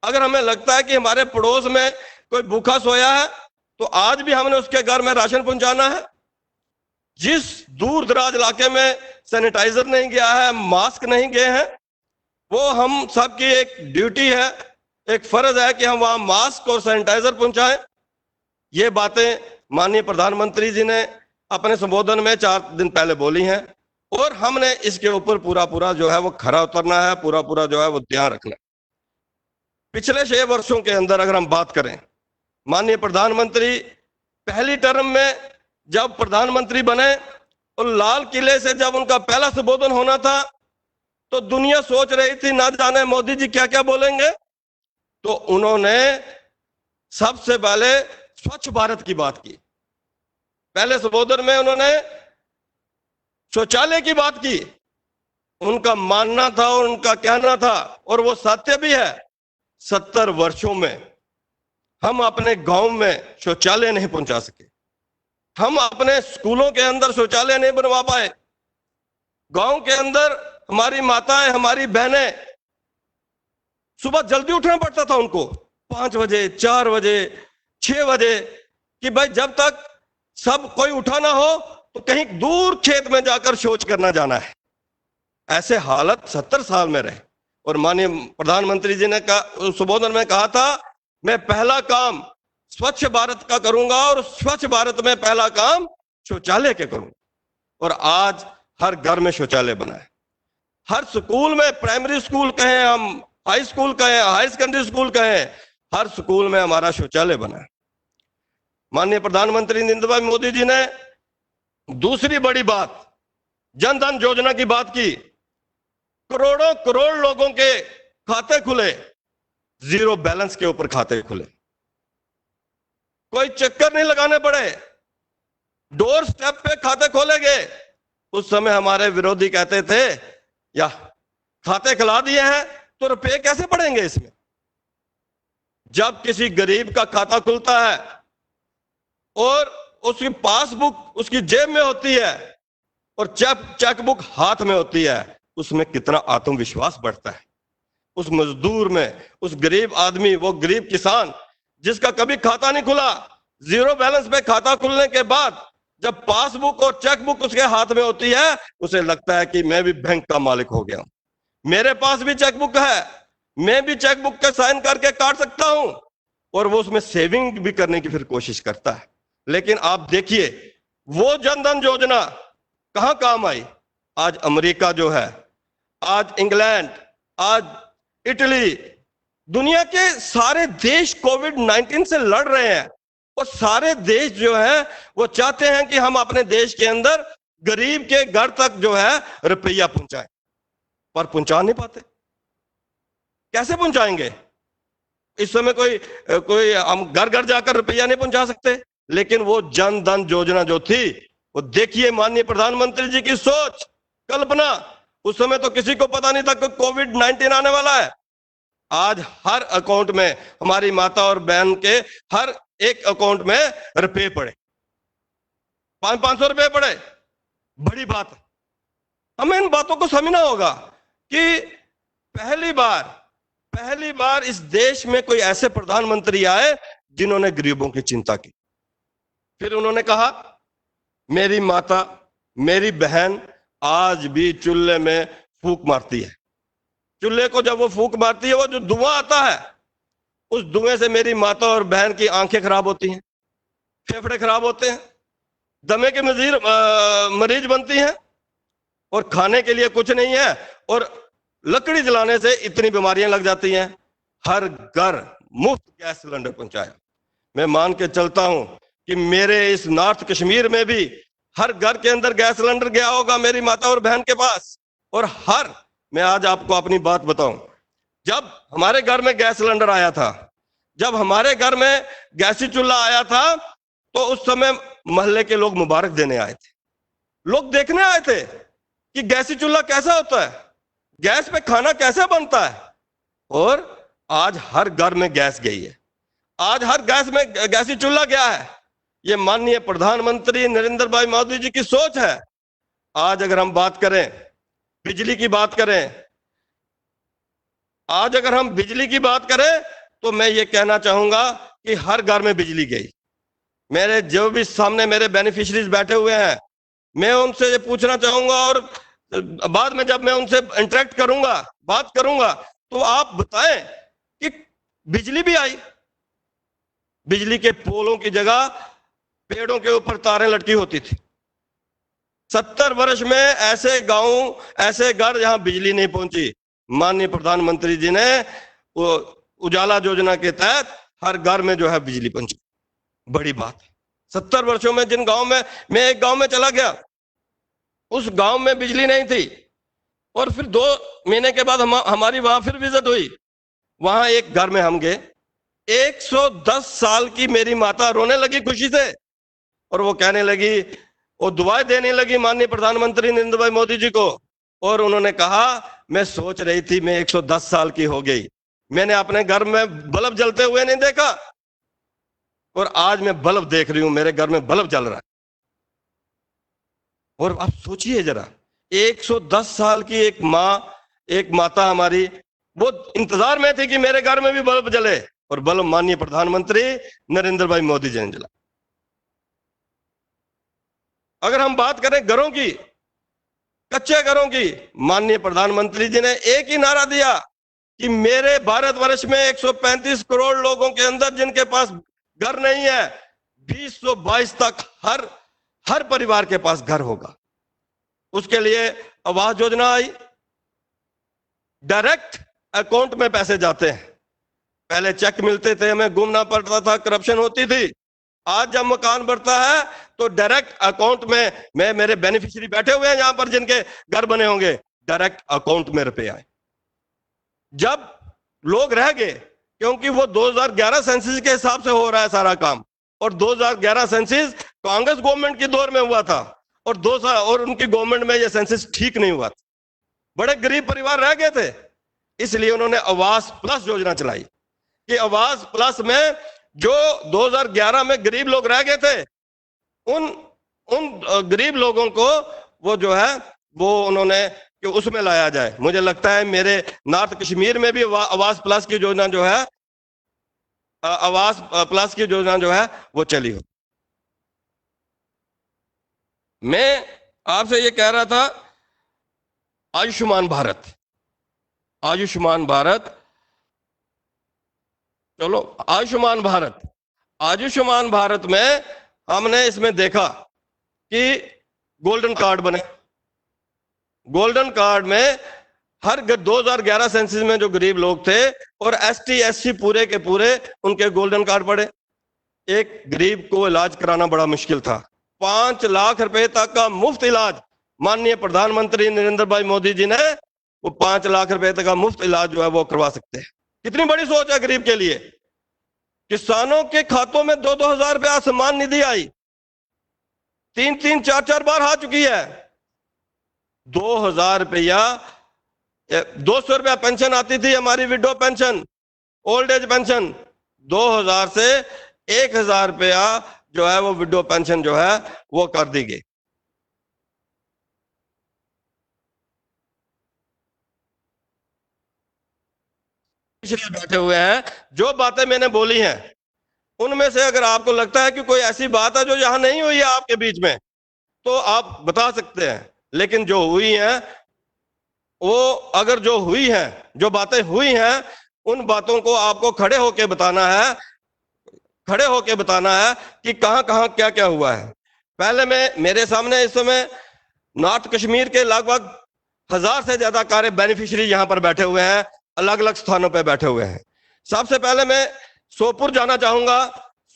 अगर हमें लगता है कि हमारे पड़ोस में कोई भूखा सोया है तो आज भी हमने उसके घर में राशन पहुंचाना है। जिस दूर दराज इलाके में सैनिटाइजर नहीं गया है, मास्क नहीं गए हैं, वो हम सबकी एक ड्यूटी है, एक फर्ज है कि हम वहां मास्क और सैनिटाइजर पहुंचाएं। ये बातें माननीय प्रधानमंत्री जी ने अपने संबोधन में 4 दिन पहले बोली हैं और हमने इसके ऊपर पूरा जो है वो खरा उतरना है, पूरा जो है वो ध्यान रखना है। पिछले 6 वर्षों के अंदर अगर हम बात करें, माननीय प्रधानमंत्री पहली टर्म में जब प्रधानमंत्री बने और लाल किले से जब उनका पहला संबोधन होना था तो दुनिया सोच रही थी ना जाने मोदी जी क्या क्या बोलेंगे। तो उन्होंने सबसे पहले स्वच्छ भारत की बात की। पहले संबोधन में उन्होंने शौचालय की बात की। उनका मानना था और उनका कहना था और वो सत्य भी है, 70 वर्षों में हम अपने गांव में शौचालय नहीं पहुंचा सके, हम अपने स्कूलों के अंदर शौचालय नहीं बनवा पाए। गांव के अंदर हमारी माताएं, हमारी बहनें, सुबह जल्दी उठना पड़ता था उनको 5 बजे, 4 बजे, 6 बजे, कि भाई जब तक सब कोई उठा ना हो तो कहीं दूर खेत में जाकर शौच करना जाना है। ऐसे हालत 70 साल में रहे और माननीय प्रधानमंत्री जी ने संबोधन में कहा था, मैं पहला काम स्वच्छ भारत का करूंगा और स्वच्छ भारत में पहला काम शौचालय के करूंगा। और आज हर घर में शौचालय बना है, हर स्कूल में, प्राइमरी स्कूल कहें हम, हाई स्कूल कहें, हाई सेकेंडरी स्कूल कहें, हर स्कूल में हमारा शौचालय बना है। माननीय प्रधानमंत्री नरेंद्र भाई मोदी जी ने दूसरी बड़ी बात जन धन योजना की बात की। करोड़ों करोड़ लोगों के खाते खुले, 0 बैलेंस के ऊपर खाते खुले, कोई चक्कर नहीं लगाने पड़े, डोर स्टेप पे खाते खोले गए। उस समय हमारे विरोधी कहते थे या खाते खुला दिए हैं तो रुपए कैसे पड़ेंगे इसमें। जब किसी गरीब का खाता खुलता है और उसकी पासबुक उसकी जेब में होती है और चेकबुक हाथ में होती है, उसमें कितना आत्मविश्वास बढ़ता है। उस मजदूर में, उस गरीब आदमी, वो गरीब किसान जिसका कभी खाता नहीं खुला, 0 बैलेंस पे खाता खुलने के बाद जब पासबुक और चेकबुक उसके हाथ में होती है, उसे लगता है कि मैं भी बैंक का मालिक हो गया हूं, मेरे पास भी चेकबुक है, मैं भी चेकबुक के साइन करके काट सकता हूं, और वो उसमें सेविंग भी करने की फिर कोशिश करता है। लेकिन आप देखिए वो जनधन योजना कहां काम आई। आज अमेरिका जो है, आज इंग्लैंड, आज इटली, दुनिया के सारे देश कोविड-19 से लड़ रहे हैं, और सारे देश जो है वो चाहते हैं कि हम अपने देश के अंदर गरीब के घर तक जो है रुपया पहुंचाएं, पर पहुंचा नहीं पाते। कैसे पहुंचाएंगे? इस समय कोई हम घर घर जाकर रुपया नहीं पहुंचा सकते, लेकिन वो जन धन योजना जो थी, वो देखिए माननीय प्रधानमंत्री जी की सोच, कल्पना। उस समय तो किसी को पता नहीं था कि कोविड-19 आने वाला है। आज हर अकाउंट में हमारी माता और बहन के हर एक अकाउंट में रुपए पड़े, 500-500 रुपए पड़े, बड़ी बात है। हमें इन बातों को समझना होगा कि पहली बार इस देश में कोई ऐसे प्रधानमंत्री आए जिन्होंने गरीबों की चिंता की। फिर उन्होंने कहा, मेरी माता, मेरी बहन आज भी चूल्हे में फूंक मारती है, चूल्हे को जब वो फूंक मारती है, वो जो धुआं आता है, उस धुएं से मेरी माता और बहन की आंखें खराब होती हैं, फेफड़े खराब होते हैं, दमे के मरीज बनती हैं, और खाने के लिए कुछ नहीं है, और लकड़ी जलाने से इतनी बीमारियां लग जाती हैं। हर घर मुफ्त गैस सिलेंडर पहुंचाया। मैं मान के चलता हूं कि मेरे इस नॉर्थ कश्मीर में भी हर घर के अंदर गैस सिलेंडर गया होगा मेरी माता और बहन के पास। और मैं आज आपको अपनी बात बताऊं, जब हमारे घर में गैस सिलेंडर आया था, जब हमारे घर में गैसी चूल्हा आया था, तो उस समय मोहल्ले के लोग मुबारक देने आए थे, लोग देखने आए थे कि गैसी चूल्हा कैसा होता है, गैस पे खाना कैसे बनता है। और आज हर घर में गैस गई है, आज हर गैस में गैसी चूल्हा गया है। ये माननीय प्रधानमंत्री नरेंद्र भाई मोदी जी की सोच है। आज अगर हम बात करें बिजली की बात करें, आज अगर हम बिजली की बात करें, तो मैं ये कहना चाहूंगा कि हर घर में बिजली गई। मेरे जो भी सामने मेरे बेनिफिशियरीज बैठे हुए हैं, मैं उनसे ये पूछना चाहूंगा, और बाद में जब मैं उनसे इंटरेक्ट करूंगा, बात करूंगा, तो आप बताएं कि बिजली भी आई। बिजली के पोलों की जगह पेड़ों के ऊपर तारें लटकी होती थी। 70 वर्ष में ऐसे गांव, ऐसे घर जहां बिजली नहीं पहुंची, माननीय प्रधानमंत्री जी ने वो उजाला योजना के तहत हर घर में जो है बिजली पहुंची। बड़ी बात है। 70 वर्षों में जिन गांव में, मैं एक गांव में चला गया, उस गांव में बिजली नहीं थी, और फिर 2 महीने के बाद हमारी वहां फिर विजिट हुई। वहां एक घर में हम गए, 110 साल की मेरी माता रोने लगी खुशी से, और वो कहने लगी, वो दुआएं देने लगी माननीय प्रधानमंत्री नरेंद्र भाई मोदी जी को। और उन्होंने कहा, मैं सोच रही थी मैं 110 साल की हो गई, मैंने अपने घर में बल्ब जलते हुए नहीं देखा, और आज मैं बल्ब देख रही हूं, मेरे घर में बल्ब जल रहा है। और आप सोचिए जरा, 110 साल की एक माता हमारी, वो इंतजार में थी कि मेरे घर में भी बल्ब जले, और बल्ब माननीय प्रधानमंत्री नरेंद्र भाई मोदी जी ने जला। अगर हम बात करें घरों की, कच्चे घरों की, माननीय प्रधानमंत्री जी ने एक ही नारा दिया कि मेरे भारतवर्ष में 135 करोड़ लोगों के अंदर जिनके पास घर नहीं है, 2022 तक हर परिवार के पास घर होगा। उसके लिए आवास योजना आई, डायरेक्ट अकाउंट में पैसे जाते हैं। पहले चेक मिलते थे, हमें घूमना पड़ता था, करप्शन होती थी। आज जब मकान बढ़ता है तो डायरेक्ट अकाउंट में, मेरे बेनिफिशियरी बैठे हुए हैं यहां पर जिनके घर बने होंगे, डायरेक्ट अकाउंट में रुपए आए। जब लोग रह गए, क्योंकि वो 2011 सेंसस के हिसाब से हो रहा है सारा काम, और 2011 सेंसस कांग्रेस गवर्नमेंट के दौर में हुआ था, और 2 साल और उनकी गवर्नमेंट में ये सेंसस ठीक नहीं हुआ था, बड़े गरीब परिवार रह गए थे। इसलिए उन्होंने आवास प्लस योजना चलाई कि आवास प्लस में जो 2011 में गरीब लोग रह गए थे, उन गरीब लोगों को वो जो है वो उन्होंने कि उसमें लाया जाए। मुझे लगता है मेरे नॉर्थ कश्मीर में भी आवास प्लस की योजना जो है, आवास प्लस की योजना जो है वो चली हो। मैं आपसे ये कह रहा था, आयुष्मान भारत, आयुष्मान भारत, चलो आयुष्मान भारत, आयुष्मान भारत में हमने इसमें देखा कि गोल्डन कार्ड बने। गोल्डन कार्ड में हर 2011 सेंसस में जो गरीब लोग थे और एसटी एससी पूरे के पूरे उनके गोल्डन कार्ड पड़े। एक गरीब को इलाज कराना बड़ा मुश्किल था। 5 लाख रुपए तक का मुफ्त इलाज माननीय प्रधानमंत्री नरेंद्र भाई मोदी जी ने, वो 5 लाख रुपए तक का मुफ्त इलाज जो है वो करवा सकते हैं। कितनी बड़ी सोच है गरीब के लिए। किसानों के खातों में 2-2 हजार रुपया सम्मान निधि आई, 3-3, 4-4 बार आ चुकी है। 2000 रुपया, 200 रुपया पेंशन आती थी हमारी, window pension, old age pension. 2000 से 1000 रुपया जो है वो विडो पेंशन जो है वो कर दी गई। बैठे हुए हैं, जो बातें मैंने बोली हैं उनमें से अगर आपको लगता है कि कोई ऐसी बात है जो यहां नहीं हुई है आपके बीच में, तो आप बता सकते हैं। लेकिन जो हुई है वो, अगर जो हुई है, जो बातें हुई हैं, उन बातों को आपको खड़े होके बताना है, खड़े होके बताना है कि कहां कहां क्या क्या हुआ है। पहले मेरे सामने इस समय नॉर्थ कश्मीर के लगभग 1000 से ज्यादा कार्य बेनिफिशियरी यहां पर बैठे हुए हैं, अलग अलग स्थानों पर बैठे हुए हैं। सबसे पहले मैं सोपुर जाना चाहूंगा।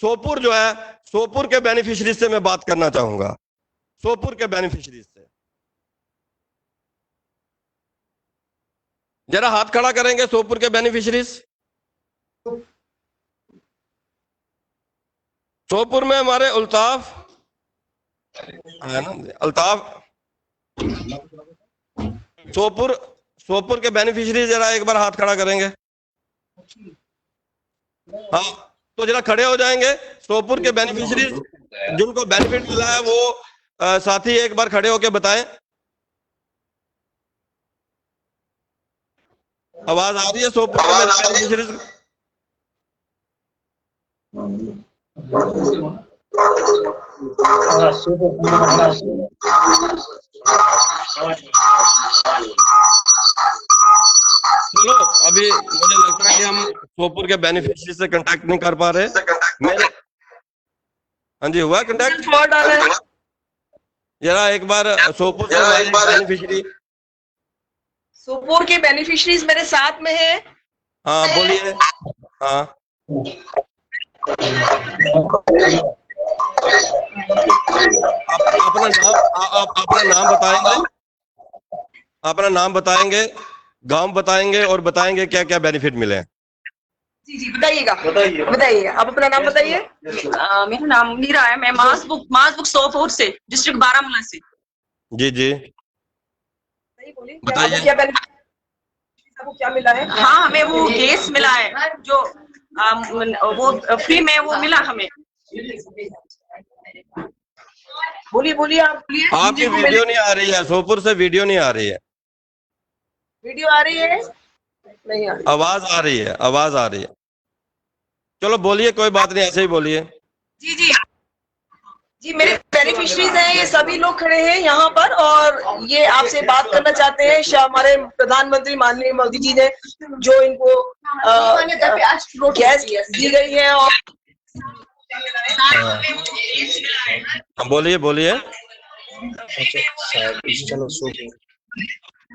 सोपुर जो है, सोपुर के बेनिफिशियरी से मैं बात करना चाहूंगा, सोपुर के बेनिफिशियरी से। जरा हाथ खड़ा करेंगे सोपुर के बेनिफिशियरीज। सोपुर में हमारे अल्ताफ है ना, अल्ताफ। सोपुर के बेनिफिशियरी जरा एक बार हाथ खड़ा करेंगे। हाँ, तो जरा खड़े हो जाएंगे। सोपुर के बेनिफिशियरी जिनको बेनिफिट मिला है वो साथी एक बार खड़े होके बताएं। आवाज आ रही है सोपुर के बेनिफिशियरी? चलो, अभी मुझे लगता है कि हम सोपुर के बेनिफिशियरी से कांटेक्ट नहीं कर पा रहे। मेरे, हाँ जी, हुआ कांटेक्ट? जरा एक बार सोपुर के बेनिफिशियरी। सोपुर के बेनिफिशरीज मेरे साथ में है। हाँ बोलिए। हाँ, अपना नाम बताएंगे, अपना नाम बताएंगे, गांव बताएंगे और बताएंगे क्या क्या बेनिफिट मिले हैं। जी जी बताइएगा, बताइए आप अपना नाम बताइए। मेरा नाम मीरा है, मैं मासबुक सोपुर से, डिस्ट्रिक्ट बारामूला से। जी जी बताइए। क्या बेनिफिट, आपको क्या मिला है? हाँ, हमें वो गैस मिला है जो वो फ्री में वो मिला हमें। बोलिए बोलिए, आप बोलिए। आपकी वीडियो नहीं आ रही है, सोपुर से वीडियो नहीं आ रही है। वीडियो आ रही है? नहीं आ रही। आवाज आ रही है, आवाज आ रही है। चलो बोलिए, कोई बात नहीं, ऐसे ही बोलिए। जी जी जी, मेरे बेनिफिशरीज हैं, ये सभी लोग खड़े हैं यहाँ पर और ये आपसे बात करना चाहते हैं। हमारे प्रधानमंत्री माननीय मोदी जी ने जो इनको गैस दी गई है और बोलिए बोलिए।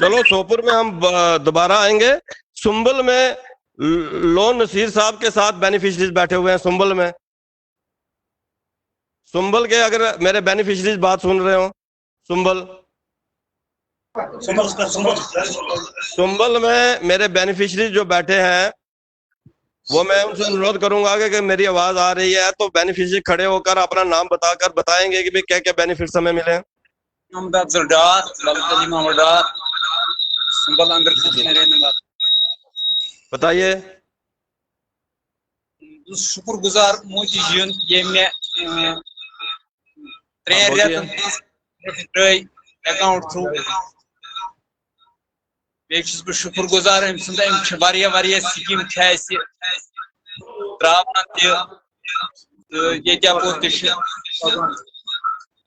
चलो सोपुर में हम दोबारा आएंगे। सुंबल में लोन नसीर साहब के साथ बेनिफिशरीज बैठे हुए हैं। सुंबल में, सुंबल के अगर मेरे बेनिफिशरीज बात सुन रहे हो, सुंबल में मेरे बेनिफिशरीज जो बैठे हैं वो मैं उनसे अनुरोध करूंगा कि मेरी आवाज आ रही है तो बेनिफिशरी खड़े होकर अपना नाम बताकर बताएंगे कि भाई क्या क्या बेनिफिट्स हमें मिले हैं। बताइए। शुक्रगुजार मोदी जी ये मैं 3 रेत अकाउंट थ्रू बह शुक्रगुजार अम स्कीम त्रा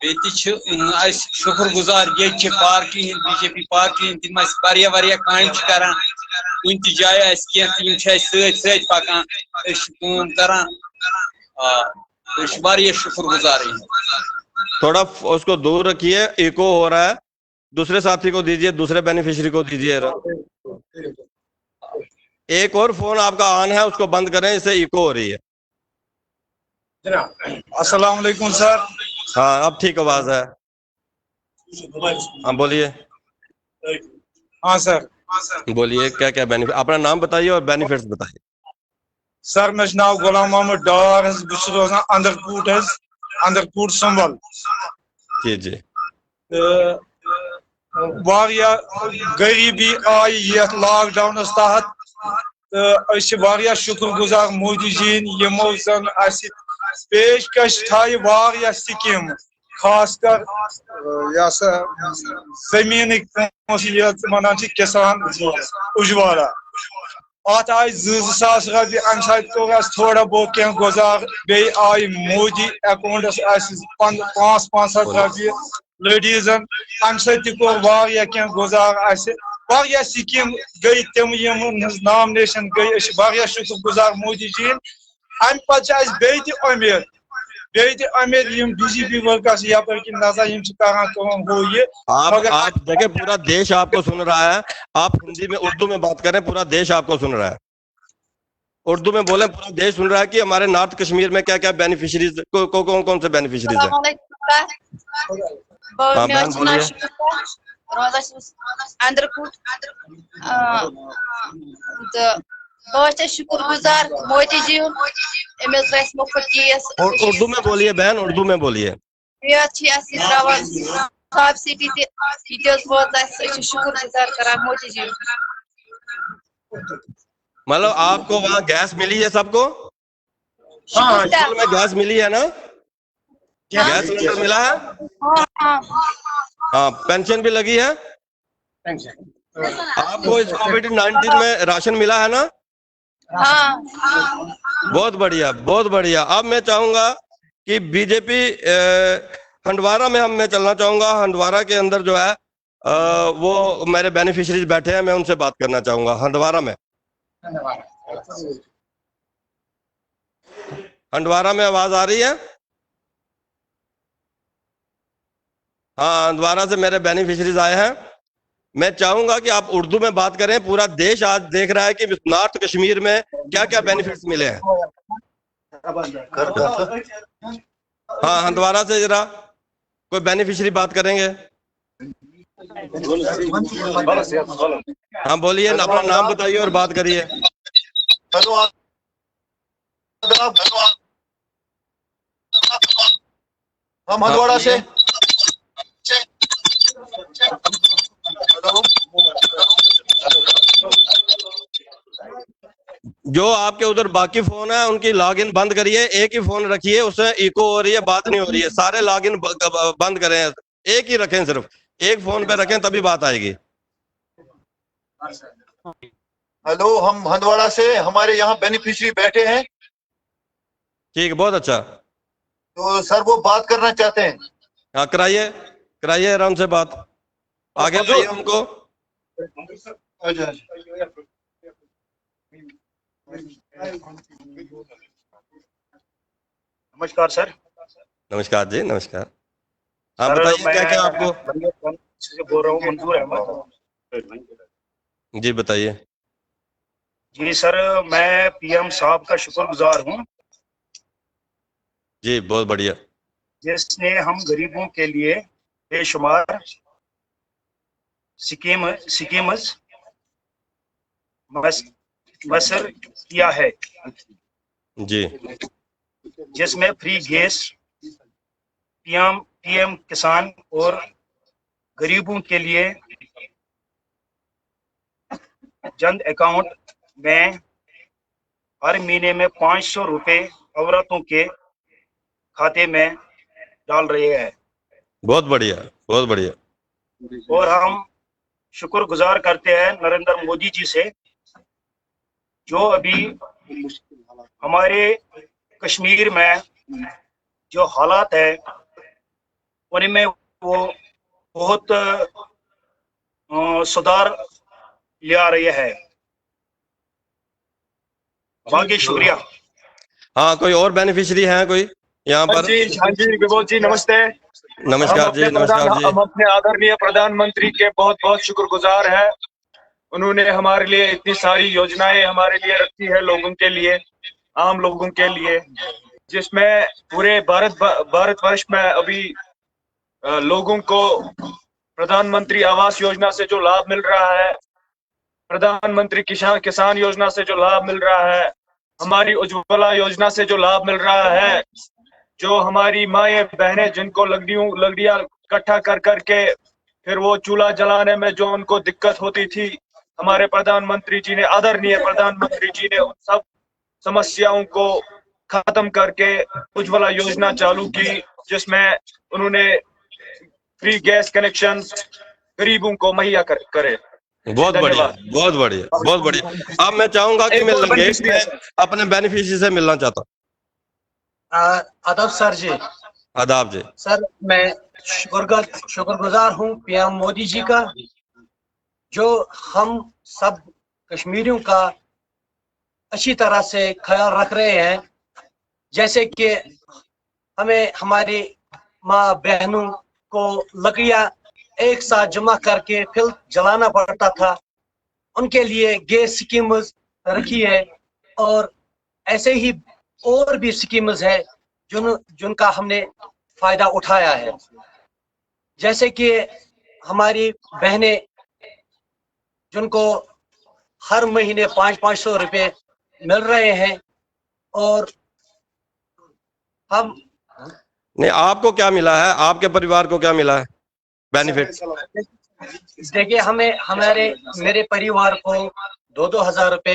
शुक्रगुजार ये पार्टी बीजेपी पार्टी तम वारिया काम करान कुन जाए पकान करान शुक्रगुजार। थोड़ा उसको दूर रखिए, इको हो रहा है। दूसरे साथी को दीजिए, दूसरे बेनिफिशियरी को दीजिए। एक और फोन आपका ऑन है, उसको बंद करें, इससे इको हो रही है। अस्सलाम वालेकुम सर। हाँ, अब ठीक आवाज है। हाँ बोलिए। हाँ सर, बोलिए, क्या क्या बेनिफिट, अपना नाम बताइए और बेनिफिट्स बताइए। सर मे नाव गुलाम मोहम्मद डार, बस रोजान अंदरकूट संबल। जी जी। गरीबी आई ये लॉकडाउन तहत, तो शुक्रगुजार मोदी जी यमो जन पेशकश थाई स्कीम, खासकर जमीन वन किसान उजवाला अत आय 2000 रपी अमे थोड़ा बहुत क्या गुजार। बे आई मोदी अकाउंटस 500 रपी लेडीजन अमे क्या क्या गुजार। स्कीम गई तम नामनेशन गई, शुक्रगुजार मोदी जी। अमे पे उम्मीद बीजेपी वर्कर्स यपर कि नजा हो ये। आप देखें, पूरा देश आपको सुन रहा है। आप हिंदी में उर्दू में बात करें, पूरा देश आपको सुन रहा है। उर्दू में बोले, पूरा देश सुन रहा है कि हमारे नॉर्थ कश्मीर में क्या क्या बेनिफिशरीज कौन से बेनिफिशरीज है। हाँ बहन बोलिए। शुक्रगुजार मोदी जी मुफ्त चीज। उर्दू में बोलिए बहन, उर्दू में बोलिए। शुक्रगुजार करा मोदी जी। मतलब आपको वहाँ गैस मिली है सबको? स्कूल में गैस मिली है ना? गैस सिलेंडर मिला है? हाँ, पेंशन भी लगी है। आपको इस कोविड-19 में राशन मिला है ना? हाँ। बहुत बढ़िया, बहुत बढ़िया। अब मैं चाहूंगा कि बीजेपी हंडवारा में मैं चलना चाहूंगा। हंडवारा के अंदर जो है वो मेरे बेनिफिशरीज बैठे हैं, मैं उनसे बात करना चाहूंगा। हंडवारा में आवाज आ रही है? हाँ, हंडवारा से मेरे बेनिफिशरीज आए हैं। मैं चाहूंगा कि आप उर्दू में बात करें। पूरा देश आज देख रहा है कि नॉर्थ कश्मीर में क्या क्या बेनिफिट्स मिले हैं। हाँ, हंडवारा से जरा कोई बेनिफिशरी बात करेंगे। हाँ बोलिए, अपना नाम बताइए और बात करिए। हम हंदवाड़ा से। जो आपके उधर बाकी फोन है उनकी लॉगिन बंद करिए, एक ही फोन रखिए, उससे इको हो रही है, बात नहीं हो रही है। सारे लॉगिन बंद करें, एक ही रखें, सिर्फ एक फोन पे रखें, तभी बात आएगी। हेलो, हम हंदवाड़ा से, हमारे यहाँ बेनिफिशियरी बैठे हैं। ठीक है, बहुत अच्छा। तो सर वो बात करना चाहते हैं। हाँ, कराइए आराम से बात। आगे बढ़ाइए उनको। नमस्कार सर। नमस्कार जी, नमस्कार। हाँ बताइए, क्या क्या आपको। बोल रहा हूँ मंजूर अहमद। जी बताइए। जी सर, मैं पीएम साहब का शुक्रगुजार हूँ। जी बहुत बढ़िया। जिसने हम गरीबों के लिए बेशुमार स्कीम्स मसर किया है जी, जिसमें फ्री गैस, पीएम किसान और गरीबों के लिए जन अकाउंट में हर महीने में 500 रुपए औरतों के खाते में डाल रहे हैं। बहुत बढ़िया, बहुत बढ़िया। और हम शुक्रगुजार करते हैं नरेंद्र मोदी जी से, जो अभी हमारे कश्मीर में जो हालात है उनमें वो बहुत सुधार ला रही है। बाकी शुक्रिया। हाँ, कोई और बेनिफिशियरी हैं कोई यहाँ पर? हाँ जी विभोद जी नमस्ते। नमस्कार जी, नमस्कार जी। हम अपने आदरणीय प्रधानमंत्री के बहुत बहुत शुक्रगुजार हैं। उन्होंने हमारे लिए इतनी सारी योजनाएं हमारे लिए रखी है, लोगों के लिए, आम लोगों के लिए, जिसमें पूरे भारतवर्ष में अभी लोगों को प्रधानमंत्री आवास योजना से जो लाभ मिल रहा है, प्रधानमंत्री किसान योजना से जो लाभ मिल रहा है, हमारी उज्ज्वला योजना से जो लाभ मिल रहा है, जो हमारी माएँ बहनें जिनको लकड़ियां इकट्ठा कर करके फिर वो चूल्हा जलाने में जो उनको दिक्कत होती थी, हमारे प्रधानमंत्री जी ने, आदरणीय प्रधानमंत्री जी ने उन सब समस्याओं को खत्म करके उज्ज्वला योजना चालू की, जिसमें उन्होंने फ्री गैस कनेक्शन गरीबों को मुहैया करे। बहुत बढ़िया, बहुत बढ़िया, बहुत बढ़िया। अब मैं चाहूंगा कि मैं लंगेट में अपने बेनिफिशियरी से मिलना चाहता हूँ। आदाब सर जी। आदाब जी। सर मैं शुक्रगुजार हूँ पीएम मोदी जी का, जो हम सब कश्मीरियों का अच्छी तरह से ख्याल रख रहे हैं। जैसे कि हमें हमारी माँ बहनों को लकड़ियाँ एक साथ जमा करके फिर जलाना पड़ता था, उनके लिए गैस स्कीम्स रखी है, और ऐसे ही और भी स्कीम्स है जिनका हमने फायदा उठाया है। जैसे कि हमारी बहनें जिनको हर महीने 500 रुपए मिल रहे हैं, और हम नहीं, आपको क्या मिला है, आपके परिवार को क्या मिला है बेनिफिट? देखिए मेरे परिवार को 2-2 हजार रुपए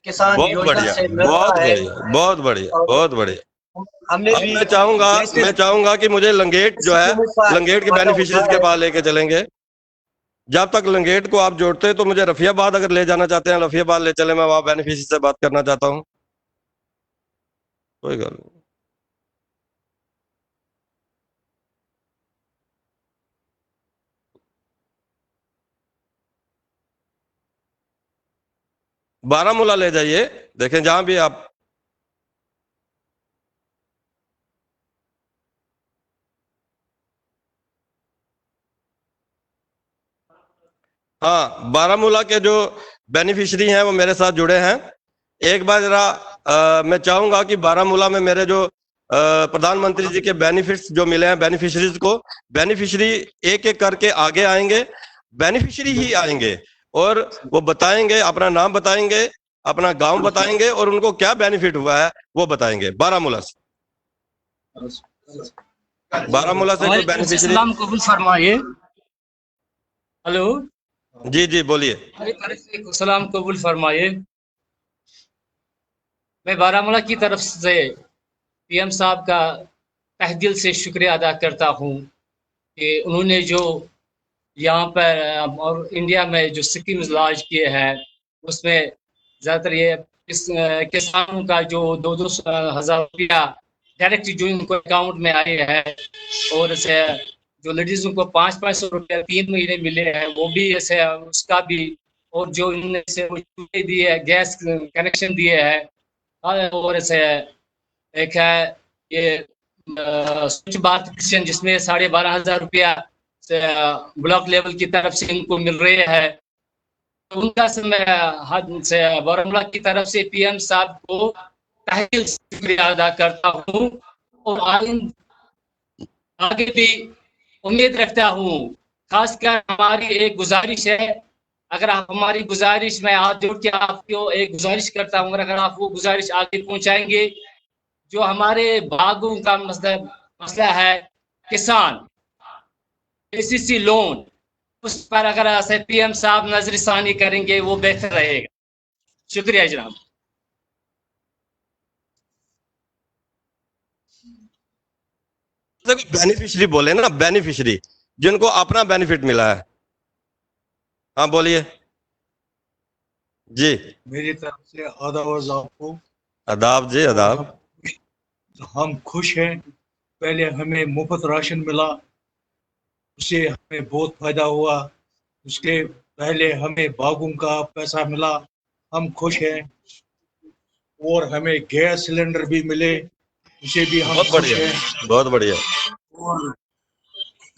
किसान योजना से मिल रहा है। बहुत बढ़िया, बहुत बढ़िया। हमने अब मैं चाहूंगा कि मुझे लंगेट जो है, लंगेट के बेनिफिशियरीज के पास लेके चलेंगे। जब तक लंगेट को आप जोड़ते हैं तो मुझे रफियाबाद अगर ले जाना चाहते हैं, रफियाबाद ले चले, मैं वहां बेनिफिशियरी से बात करना चाहता हूँ। कोई गल नहीं। बारामूला ले जाइए, देखें जहां भी आप। हाँ, बारामूला के जो बेनिफिशियरी हैं वो मेरे साथ जुड़े हैं। एक बार जरा मैं चाहूंगा कि बारामूला में मेरे जो प्रधानमंत्री जी के बेनिफिट्स जो मिले हैं, बेनिफिशियरीज को, बेनिफिशियरी एक एक करके आगे आएंगे, बेनिफिशियरी ही आएंगे और वो बताएंगे, अपना नाम बताएंगे, अपना गांव बताएंगे और उनको क्या बेनिफिट हुआ है वो बताएंगे। बारामूला से जो बेनिफिशियरी कबूल फरमाइए। हेलो जी जी बोलिए। सलाम कबूल फरमाइए। मैं बारामूला की तरफ से पीएम साहब का तहे दिल से शुक्रिया अदा करता हूँ कि उन्होंने जो यहाँ पर और इंडिया में जो स्कीम्स लॉन्च किए हैं, उसमें ज़्यादातर ये किसानों का जो 2-2 हज़ार रुपया डायरेक्ट जो इनको अकाउंट में आए हैं, और ऐसे जो लेडीज़ों को 500 रुपया 3 महीने मिले हैं, वो भी ऐसे उसका भी, और जो इनने से चूल्हे दिए, गैस कनेक्शन दिए हैं, और ऐसे एक है ये स्वच्छ भारत मिशन जिसमें 12,500 रुपया ब्लॉक लेवल की तरफ से इनको मिल रहे हैं। तो उनका से मैं हद से बारामूला की तरफ से पीएम साहब को तहे दिल से शुक्रिया अदा करता हूँ, और आगे भी उम्मीद रखता हूँ। खासकर हमारी एक गुजारिश है, अगर आप हमारी गुजारिश में हाथ जोड़ के आपको एक गुजारिश करता हूँ, अगर आप वो गुजारिश आगे पहुँचाएंगे, जो हमारे बागों का मसला है किसान केसीसी लोन, उस पर अगर ऐसे पीएम साहब नजरसानी करेंगे वो बेहतर रहेगा। शुक्रिया जनाब। बेनिफिशियरी बोले ना, बेनिफिशियरी जिनको अपना बेनिफिट मिला है। हाँ बोलिए जी। मेरी तरफ से आदाब आपको। आदाब जी, आदाब। हम खुश हैं पहले हमें मुफ्त राशन मिला, उससे हमें बहुत फायदा हुआ। उसके पहले हमें बागों का पैसा मिला, हम खुश हैं। और हमें गैस सिलेंडर भी मिले, उसे भी हम बहुत खुश बढ़िया, हैं। बहुत बढ़िया। और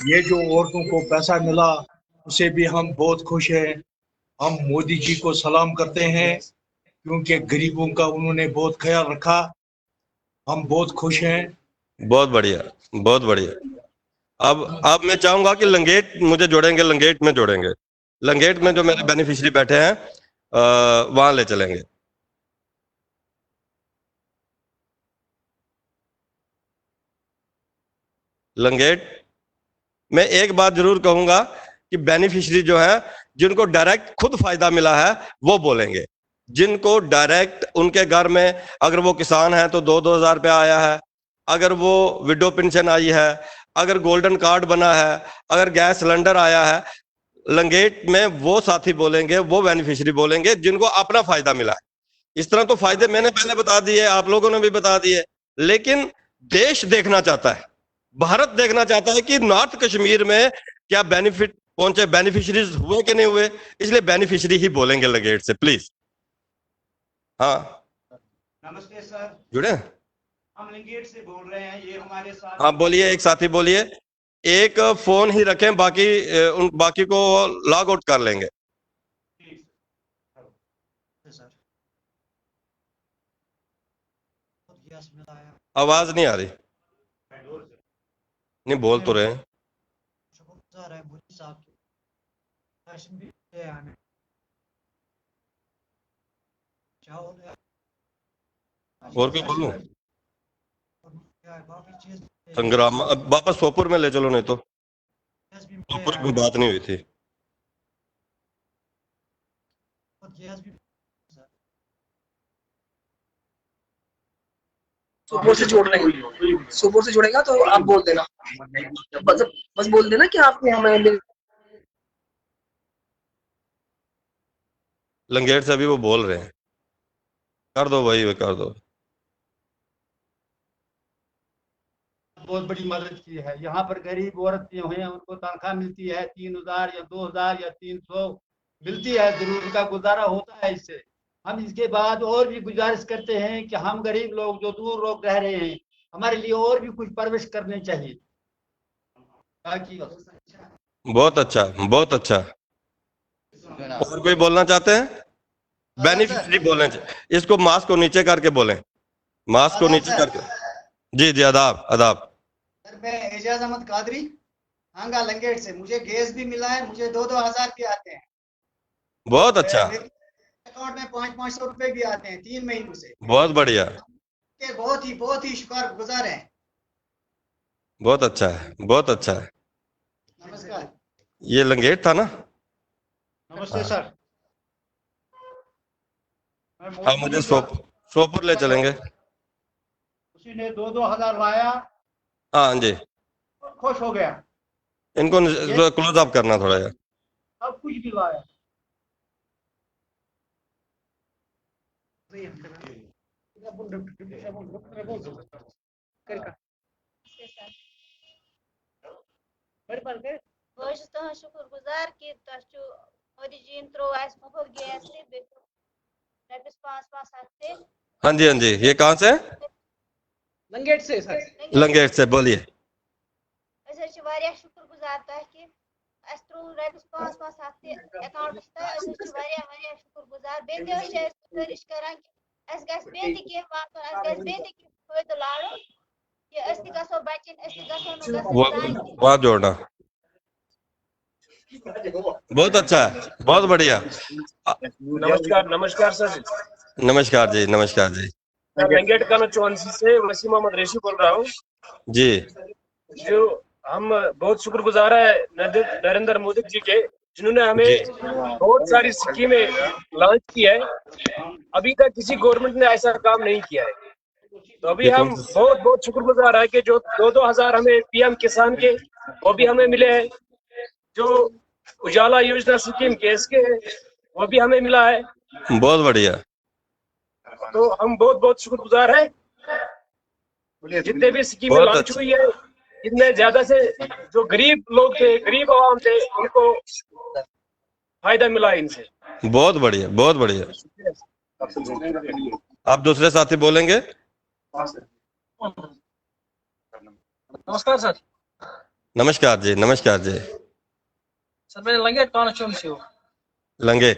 ये जो औरतों को पैसा मिला, उसे भी हम बहुत खुश हैं। हम मोदी जी को सलाम करते हैं, क्योंकि गरीबों का उन्होंने बहुत ख्याल रखा। हम बहुत खुश हैं। बहुत बढ़िया, बहुत बढ़िया। अब मैं चाहूंगा कि लंगेट मुझे जोड़ेंगे, लंगेट में जोड़ेंगे। लंगेट में जो मेरे बेनिफिशियरी बैठे हैं वहां ले चलेंगे। लंगेट मैं एक बात जरूर कहूंगा कि बेनिफिशियरी जो है, जिनको डायरेक्ट खुद फायदा मिला है वो बोलेंगे। जिनको डायरेक्ट उनके घर में, अगर वो किसान है तो 2-2 हजार रुपया आया है, अगर वो विडो पेंशन आई है, अगर गोल्डन कार्ड बना है, अगर गैस सिलेंडर आया है, लंगेट में वो साथी बोलेंगे, वो बेनिफिशियरी बोलेंगे जिनको अपना फायदा मिला है। इस तरह तो फायदे मैंने पहले बता दिए, आप लोगों ने भी बता दिए, लेकिन देश देखना चाहता है, भारत देखना चाहता है कि नॉर्थ कश्मीर में क्या बेनिफिट पहुंचे, बेनिफिशियरीज हुए कि नहीं हुए, इसलिए बेनिफिशियरी ही बोलेंगे लंगेट से, प्लीज। हाँ नमस्ते सर, जुड़े? हम लिंगेट से बोल रहे हैं। ये हमारे साथ। हाँ बोलिए, एक साथी बोलिए। एक फोन ही रखें, बाकी को लॉग आउट कर लेंगे। आवाज नहीं आ रही। नहीं बोल तो रहे हैं। और क्या बोलूं? संग्राम अब वापस सोपुर में ले चलो, नहीं तो सोपुर में बात नहीं हुई थी। सुपोर से जोड़ लेंगे, सुपोर से जोड़ेगा तो आप बोल देना, बस बोल देना कि आपने हमें। लंगेट से अभी वो बोल रहे हैं, कर दो भाई, कर दो। बहुत बड़ी मदद की है। यहाँ पर गरीब औरतें हैं, उनको तनख्वाह मिलती है 3000 या 2000 या 300 मिलती है, जरूर उनका गुजारा होता है इससे। हम इसके बाद और भी गुजारिश करते हैं कि हम गरीब लोग जो दूर लोग रह रहे हैं, हमारे लिए और भी कुछ परवरिश करने चाहिए ताकि। बहुत अच्छा, बहुत अच्छा। और कोई बोलना चाहते हैं? बेनिफिशियरी बोलना चाहिए। इसको मास्क को नीचे करके बोलें, मास्क को नीचे करके। जी जी, आदाब आदाब। सर मैं एजाज अहमद कादरी, हांगा लंगेट से। मुझे गैस भी मिला है, मुझे 2-2 हजार भी आते हैं। बहुत अच्छा। अकाउंट में 500-500 रुपए भी आते हैं 3 महीनों से। बहुत बढ़िया, के बहुत ही शुक्रगुजार हैं। बहुत अच्छा है, बहुत अच्छा है। नमस्कार। ये लंगेट था ना? नमस्ते सर। हाँ, मुझे सोपुर ले चलेंगे। उसी ने 2-2 हजार लाया। हाँ जी, खुश हो गया। इनको क्लोज अप करना थोड़ा यार। अब कुछ भी लाया। शुक्रगुजार कि मोदी जी त्रो मुफ्त गैस रपस 5-5 हफ्ते। हाँ जी, हाँ जी। ये कहाँ से? लंगेट से सर। लंगेट से, बोलिए। शुक्रगुजार कि त्रो रपस 5-5 हफ्ते अकाउंट शुक्रगुजार। गुजारिश करान कि फायदा लाड़ो कि बचन वहाँ जोड़ना। बहुत अच्छा है, बहुत बढ़िया। नमस्कार, नमस्कार सर। नमस्कार जी, नमस्कार जी। लंगेट कानोचुवांसी से वसीम मोहम्मद रेशी बोल रहा हूँ जी। जो हम बहुत शुक्रगुजार है नरेंद्र मोदी जी के, जिन्होंने हमें बहुत सारी स्कीमें लॉन्च की है। अभी तक किसी गवर्नमेंट ने ऐसा काम नहीं किया है, तो अभी हम बहुत बहुत शुक्रगुजार है कि जो 2-2 हजार हमें पीएम किसान के वो भी हमें मिले हैं, जो उजाला योजना स्कीम गैस के वो भी हमें मिला है। बहुत बढ़िया। तो हम बहुत बहुत शुक्रगुजार हैं। जितने भी स्कीमें बहुत लॉन्च अच्छा। हुई है, इतने ज्यादा से जो गरीब लोग थे, गरीब आवाम थे, उनको फायदा मिला इनसे। बहुत बढ़िया, बहुत बढ़िया। आप दूसरे साथी बोलेंगे? नमस्कार सर। नमस्कार जी, नमस्कार जी। सर मैं लंगे कॉन्स्टिट्यूएंसी से हूँ। लंगे?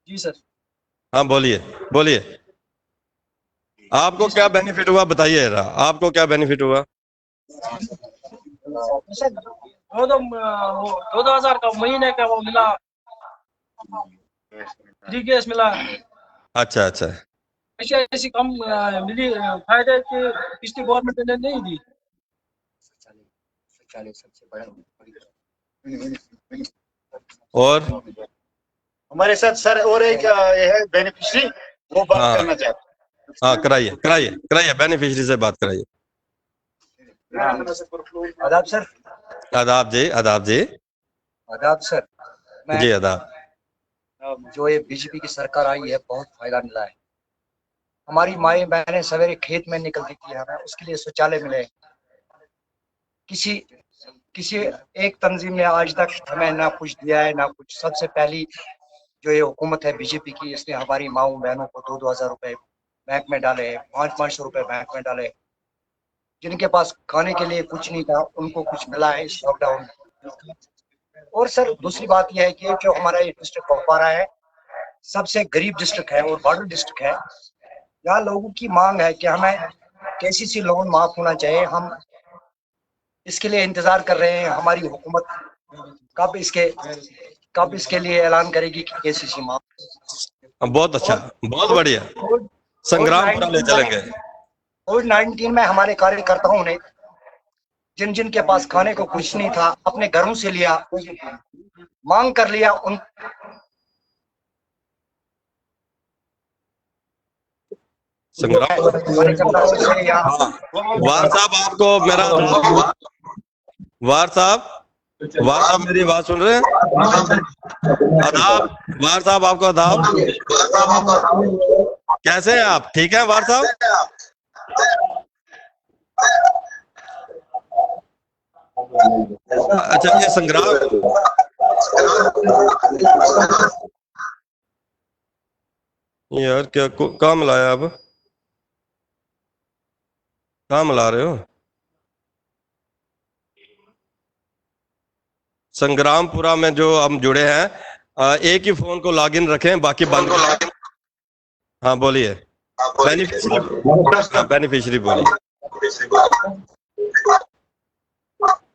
जी सर। हाँ बोलिए, बोलिए। आपको क्या बेनिफिट हुआ बताइए जरा, आपको क्या बेनिफिट हुआ? सर 2,000 का महीने का वो मिला, फ्री गैस मिला। अच्छा अच्छा। ऐसी कम मिली फायदे कि पिछली गवर्नमेंट ने नहीं दी। और हमारे साथ सर और एक ये है बेनिफिशियरी, वो बात हाँ। करना चाहते हाँ कराइए कराइए कराइए, बेनिफिशियरी से बात कराइए। आदाब सर। आदाब जी, आदाब जी। आदाब सर। जी आदाब। जो ये बीजेपी की सरकार आई है बहुत फायदा मिला है। हमारी माएँ बहनें सवेरे खेत में निकलती थी, हमें उसके लिए शौचालय मिले। किसी एक तंजीम ने आज तक हमें ना कुछ दिया है ना कुछ। सबसे पहली जो ये हुकूमत है बीजेपी की, इसने हमारी माओ बहनों को 2,000 रुपए बैंक में डाले, 500 रुपए बैंक में डाले। जिनके पास खाने के लिए कुछ नहीं था उनको कुछ मिला है इस लॉकडाउन में। और सर दूसरी बात यह है कि जो हमारा ये डिस्ट्रिक्ट कुपवारा है सबसे गरीब डिस्ट्रिक्ट है और बॉर्डर डिस्ट्रिक्ट है। यहाँ लोगों की मांग है कि हमें केसीसी लोन माफ होना चाहिए। हम इसके लिए इंतजार कर रहे हैं, हमारी हुकूमत कब इसके लिए ऐलान करेगी कि केसीसी माफ। बहुत अच्छा, बहुत बढ़िया। संग्राम पूरा ले चलेंगे। कोविड-19 में हमारे कार्यकर्ताओं ने जिन के पास खाने को कुछ नहीं था अपने घरों से लिया, मांग कर लिया। उन संग्राम वार साहब, आपको मेरा वार साहब मेरी बात सुन रहे हैं? आदाब वार साहब, आपको आदाब। कैसे हैं आप? ठीक है वार साहब? अच्छा, ये संग्राम यार क्या कहाँ मिलाया? अब कहाँ मिला रहे हो? संग्रामपुरा में जो हम जुड़े हैं, एक ही फोन को लॉगिन रखें, बाकी बंद को। हाँ बोलिए, बेनिफिशियरी बोलिए।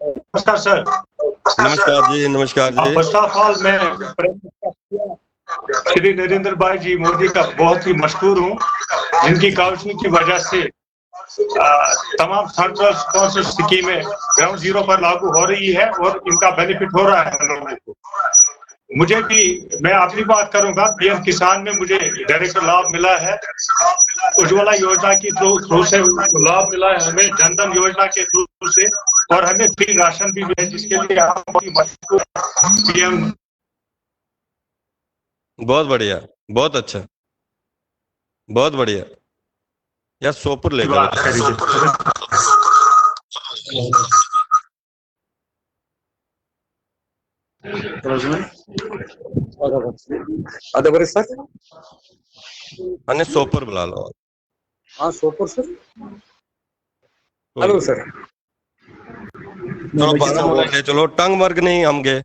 नमस्कार सर। नमस्कार जी, नमस्कार जी। फर्स्ट ऑफ ऑल मैं श्री नरेंद्र भाई जी मोदी का बहुत ही मशहूर हूँ, जिनकी काउंसिलिंग की वजह से तमाम सेंट्रल स्पॉन्सर्ड स्कीमें ग्राउंड जीरो पर लागू हो रही है और इनका बेनिफिट हो रहा है लोगों को। मुझे भी, मैं अपनी बात करूंगा, पीएम किसान में मुझे डायरेक्ट लाभ मिला है, उज्ज्वला योजना के थ्रू से लाभ मिला है हमें, जनधन योजना के थ्रू से, और हमें फ्री राशन भी मिला, जिसके लिए हम पीएम। बहुत बढ़िया, बहुत अच्छा, बहुत बढ़िया। यार सोपुर ले सर। अने सोपुर बुला लो। हाँ सोपुर सर। Hello sir. चलो बारामूला ले चलो, टंग मर्ग नहीं हम गए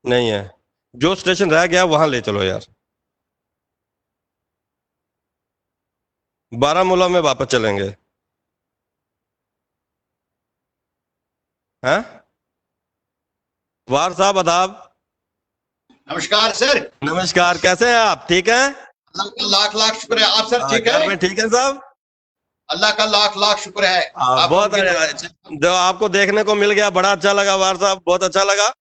नहीं है, जो स्टेशन रह गया वहां ले चलो यार। बारामूला में वापस चलेंगे। हैं? वार साहब आदाब। नमस्कार सर। नमस्कार, कैसे हैं आप? ठीक हैं? लाख लाख शुक्र है। आप सर ठीक है? ठीक है साहब, अल्लाह का लाख लाख शुक्र है। बहुत जो आपको देखने को मिल गया, बड़ा अच्छा लगा वार साहब, बहुत अच्छा लगा।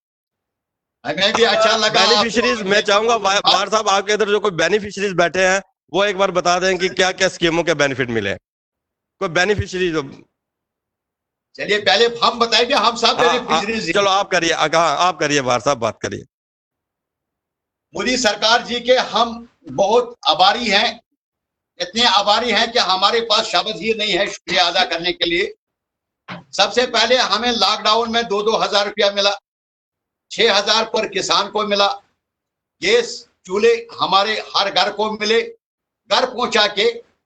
हमें भी अच्छा लगा। बेनिफिशरीज मैं चाहूंगा वार साहब, आपके इधर जो कोई बेनिफिशरीज बैठे हैं वो एक बार बता दें कि क्या क्या स्कीमों के बेनिफिट मिले। कोई बेनिफिशरी जो, चलिए पहले हम बताएंगे, हम सब बेनिफिशरीज। चलो आप करिए, आप करिए वार साहब, बात करिए। मोदी सरकार जी के हम बहुत आभारी हैं इतने आभारी हैं कि हमारे पास शब्द ही नहीं है शुक्रिया अदा करने के लिए। सबसे पहले हमें लॉकडाउन में 2-2 हजार रुपया मिला, 6,000 पर किसान को मिला, गैस चूल्हे हमारे हर घर को मिले, घर पहुंचा के,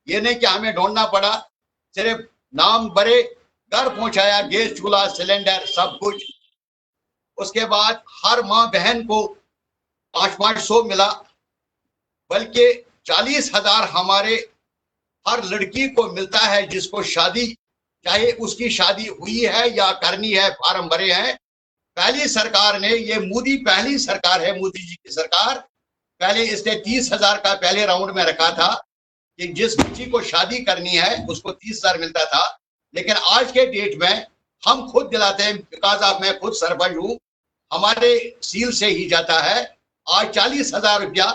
ये नहीं कि हमें ढूंढना पड़ा, सिर्फ नाम भरे, घर पहुंचाया, गैस चूल्हा सिलेंडर सब कुछ। उसके बाद हर माँ बहन को 500 मिला, बल्कि 40,000 हमारे हर लड़की को मिलता है जिसको शादी, चाहे उसकी शादी हुई है या करनी है, फार्म भरे हैं। पहली सरकार ने, ये मोदी पहली सरकार है, मोदी जी की सरकार, पहले इसने 30,000 का पहले राउंड में रखा था कि जिस बच्ची को शादी करनी है उसको 30,000 मिलता था। लेकिन आज के डेट में हम खुद दिलाते हैं, बिकॉज ऑफ मैं खुद सरपंच हूँ, हमारे सील से ही जाता है। आज 40,000 रुपया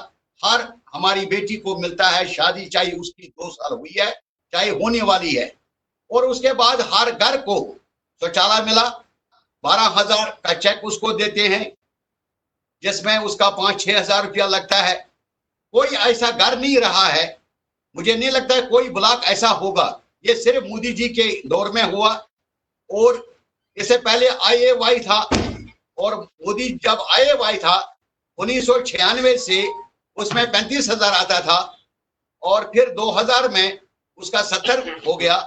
हर हमारी बेटी को मिलता है, शादी चाहे उसकी 2 साल हुई है चाहे होने वाली है। और उसके बाद हर घर को शौचालय मिला, 12,000 का चेक उसको देते हैं, जिसमें उसका 5-6 हजार रुपया लगता है। कोई ऐसा घर नहीं रहा है, मुझे नहीं लगता है कोई ब्लॉक ऐसा होगा, ये सिर्फ मोदी जी के दौर में हुआ। और इससे पहले IAY था, और मोदी जब IAY था 1996 से उसमें 35,000 आता था, और फिर 2000 में उसका 70 हो गया।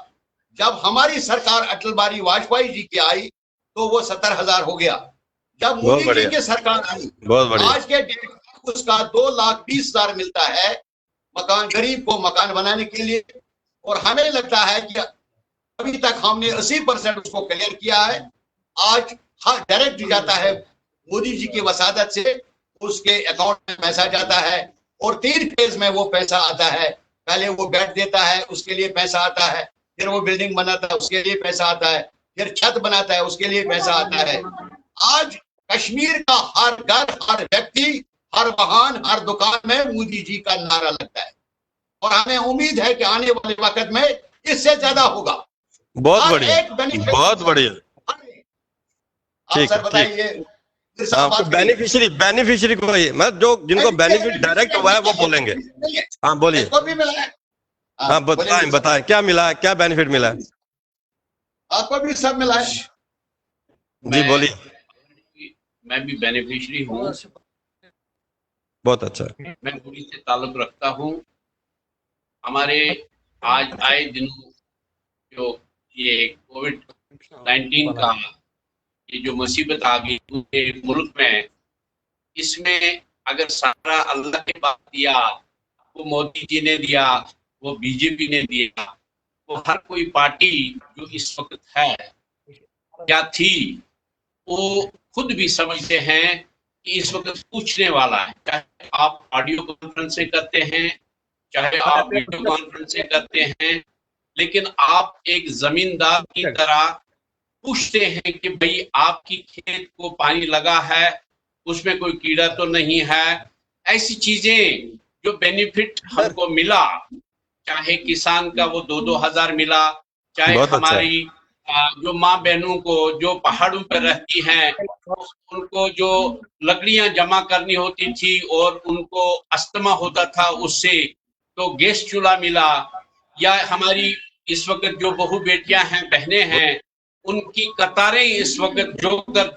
जब हमारी सरकार अटल बिहारी वाजपेयी जी की आई तो वो 70,000 हो गया। जब मोदी जी की सरकार आई, आज के डेट में उसका 2,20,000 मिलता है मकान, गरीब को मकान बनाने के लिए। और हमें लगता है कि अभी तक हमने 80% उसको क्लियर किया है। आज हर डायरेक्ट जाता है मोदी जी की वसादत से, उसके अकाउंट में पैसा जाता है, और 3 फेज में वो पैसा आता है। पहले वो बेड देता है, उसके लिए पैसा आता है, फिर वो बिल्डिंग बनाता है, उसके लिए पैसा आता है, फिर छत बनाता है, उसके लिए पैसा आता है। आज कश्मीर का हर घर, हर व्यक्ति, हर वाहन, हर दुकान में मोदी जी का नारा लगता है, और हमें उम्मीद है कि आने वाले वक्त में इससे ज्यादा होगा। बहुत बढ़िया, बहुत बढ़िया। आप सर बताइए, आपको बेनिफिशियरी को, मैं जो जिनको बेनिफिट डायरेक्ट हुआ है वो बोलेंगे। हाँ बोलिए। हाँ बताएं क्या मिला है, क्या बेनिफिट मिला है? आपको भी सब मिला है जी, बोलिए। मैं भी बेनिफिशियरी हूँ। बहुत अच्छा। मैं पूरी से ताल्लुक रखता हूँ। हमारे आज आए दिनों जो ये कोविड-19 का ये जो मुसीबत आ गई पूरे मुल्क में, इसमें अगर सारा अल्लाह के पास दिया, वो मोदी जी ने दिया, वो बीजेपी ने दिया, वो हर कोई पार्टी जो इस वक्त है क्या थी, वो खुद भी समझते हैं कि इस वक्त पूछने वाला है। चाहे आप ऑडियो कॉन्फ्रेंसिंग करते हैं, चाहे आप वीडियो कॉन्फ्रेंसिंग करते हैं, लेकिन आप एक जमींदार की तरह पूछते हैं कि भाई आपकी खेत को पानी लगा है, उसमें कोई कीड़ा तो नहीं है। ऐसी चीजें जो बेनिफिट हमको मिला, चाहे किसान का वो 2-2 हजार मिला, चाहे हमारी जो माँ बहनों को जो पहाड़ों पर रहती हैं उनको जो लकड़ियां जमा करनी होती थी और उनको अस्थमा होता था उससे, तो गैस चूल्हा मिला। या हमारी इस वक्त जो बहु बेटियां हैं, बहनें हैं, उनकी कतारें इस वक्त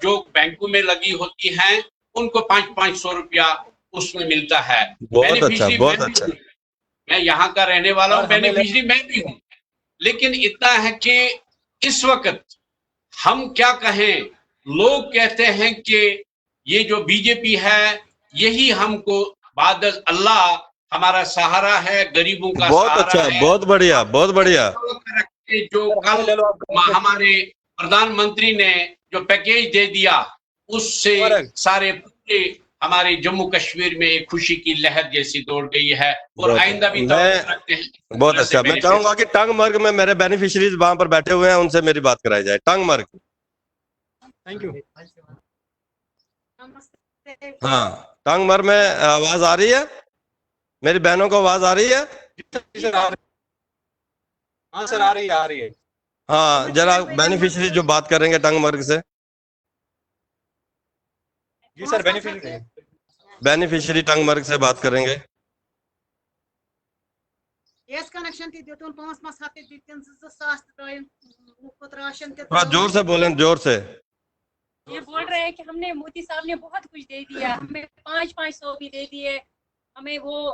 जो बैंकों में लगी होती हैं, उनको 500-500 रुपया उसमें मिलता है। बहुत अच्छा, बहुत अच्छा। मैं यहाँ का रहने वाला हूँ, बेनिफिशियरी मैं भी हूँ। लेकिन इतना है कि इस वक्त हम क्या कहें, लोग कहते हैं कि ये जो बीजेपी है यही हमको बाद अल्लाह हमारा सहारा है, गरीबों का बहुत सहारा अच्छा है। बहुत बढ़िया, बहुत बढ़िया। जो कल हमारे प्रधानमंत्री ने जो पैकेज दे दिया, उससे सारे पूरे हमारे जम्मू कश्मीर में एक खुशी की लहर जैसी दौड़ गई है। और आइंदा भी रखते हैं। बहुत अच्छा। मैं चाहूंगा कि टंगमर्ग में मेरे बेनिफिशियरीज वहां पर बैठे हुए हैं, उनसे मेरी बात कराई जाए। टंगमर्ग। Thank you. हाँ, टंगमर्ग में आवाज आ रही है? मेरी बहनों को आवाज आ रही है? हाँ सर, आ रही है। हाँ, जरा बेनिफिशियरी जो बात करेंगे टंगमर्ग से। जी सर, बेनिफिशियरी टंगमर्ग से बात करेंगे। गैस कनेक्शन ती दितुन 5 हफ्ते दितुन 2,000 मुफ्त राशन ते थोड़ा जोर से बोलें, जोर से। ये बोल रहे हैं कि हमने मोदी साहब ने बहुत कुछ दे दिया, हमें 500 भी दे दिए, हमें वो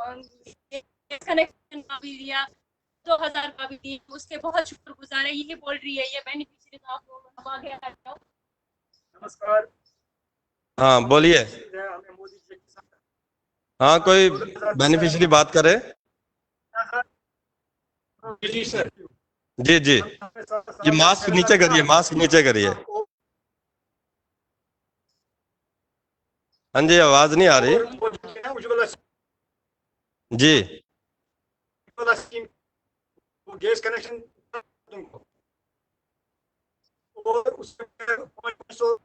गैस कनेक्शन का भी दिया, 2,000 का भी दिया, उसके बहुत शुक्रगुजार है। यही बोल रही है ये बेनिफिशियरी आप लोग आगे आ जाओ। नमस्कार। हाँ बोलिए। हाँ कोई बेनिफिशियरी बात करे। जी सर। जी जी, ये मास्क नीचे करिए, मास्क नीचे करिए। हाँ जी, आवाज नहीं आ रही जी। वो गैस कनेक्शन और उसमें 500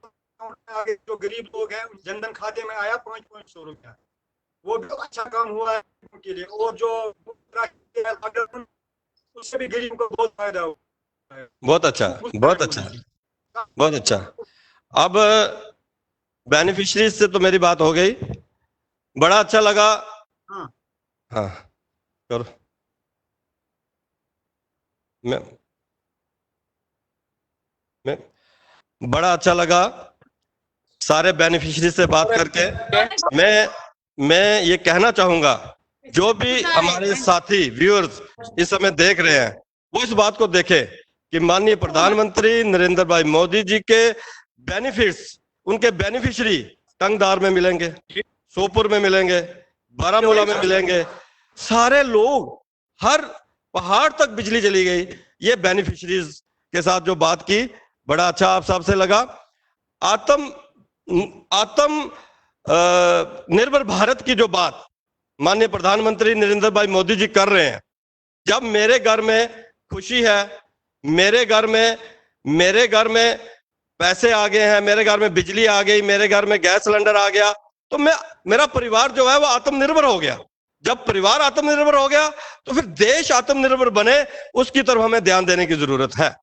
आगे जो गरीब लोग हैं जनधन खाते में आया 500 रुपया, वो भी अच्छा काम हुआ है उनके लिए। और जो उससे भी गरीब को बहुत फायदा हुआ। बहुत अच्छा, बहुत अच्छा, बहुत अच्छा। अब बेनिफिशरीज से तो मेरी बात हो गई, बड़ा अच्छा लगा। हाँ करो। मैं बड़ा अच्छा लगा सारे बेनिफिशरी से बात करके। मैं ये कहना चाहूंगा, जो भी हमारे साथी व्यूअर्स इस समय देख रहे हैं, वो इस बात को देखें कि माननीय प्रधानमंत्री नरेंद्र भाई मोदी जी के बेनिफिट्स, उनके बेनिफिशरी टंगदार में मिलेंगे, सोपुर में मिलेंगे, बारामूला में मिलेंगे। सारे लोग, हर पहाड़ तक बिजली चली गई। ये बेनिफिशरीज के साथ जो बात की, बड़ा अच्छा आप सबसे लगा। आत्म निर्भर भारत की जो बात माननीय प्रधानमंत्री नरेंद्र भाई मोदी जी कर रहे हैं, जब मेरे घर में खुशी है, मेरे घर में पैसे आ गए हैं, मेरे घर में बिजली आ गई, मेरे घर में गैस सिलेंडर आ गया, तो मेरा परिवार जो है वो आत्मनिर्भर हो गया। जब परिवार आत्मनिर्भर हो गया तो फिर देश आत्मनिर्भर बने, उसकी तरफ हमें ध्यान देने की जरूरत है।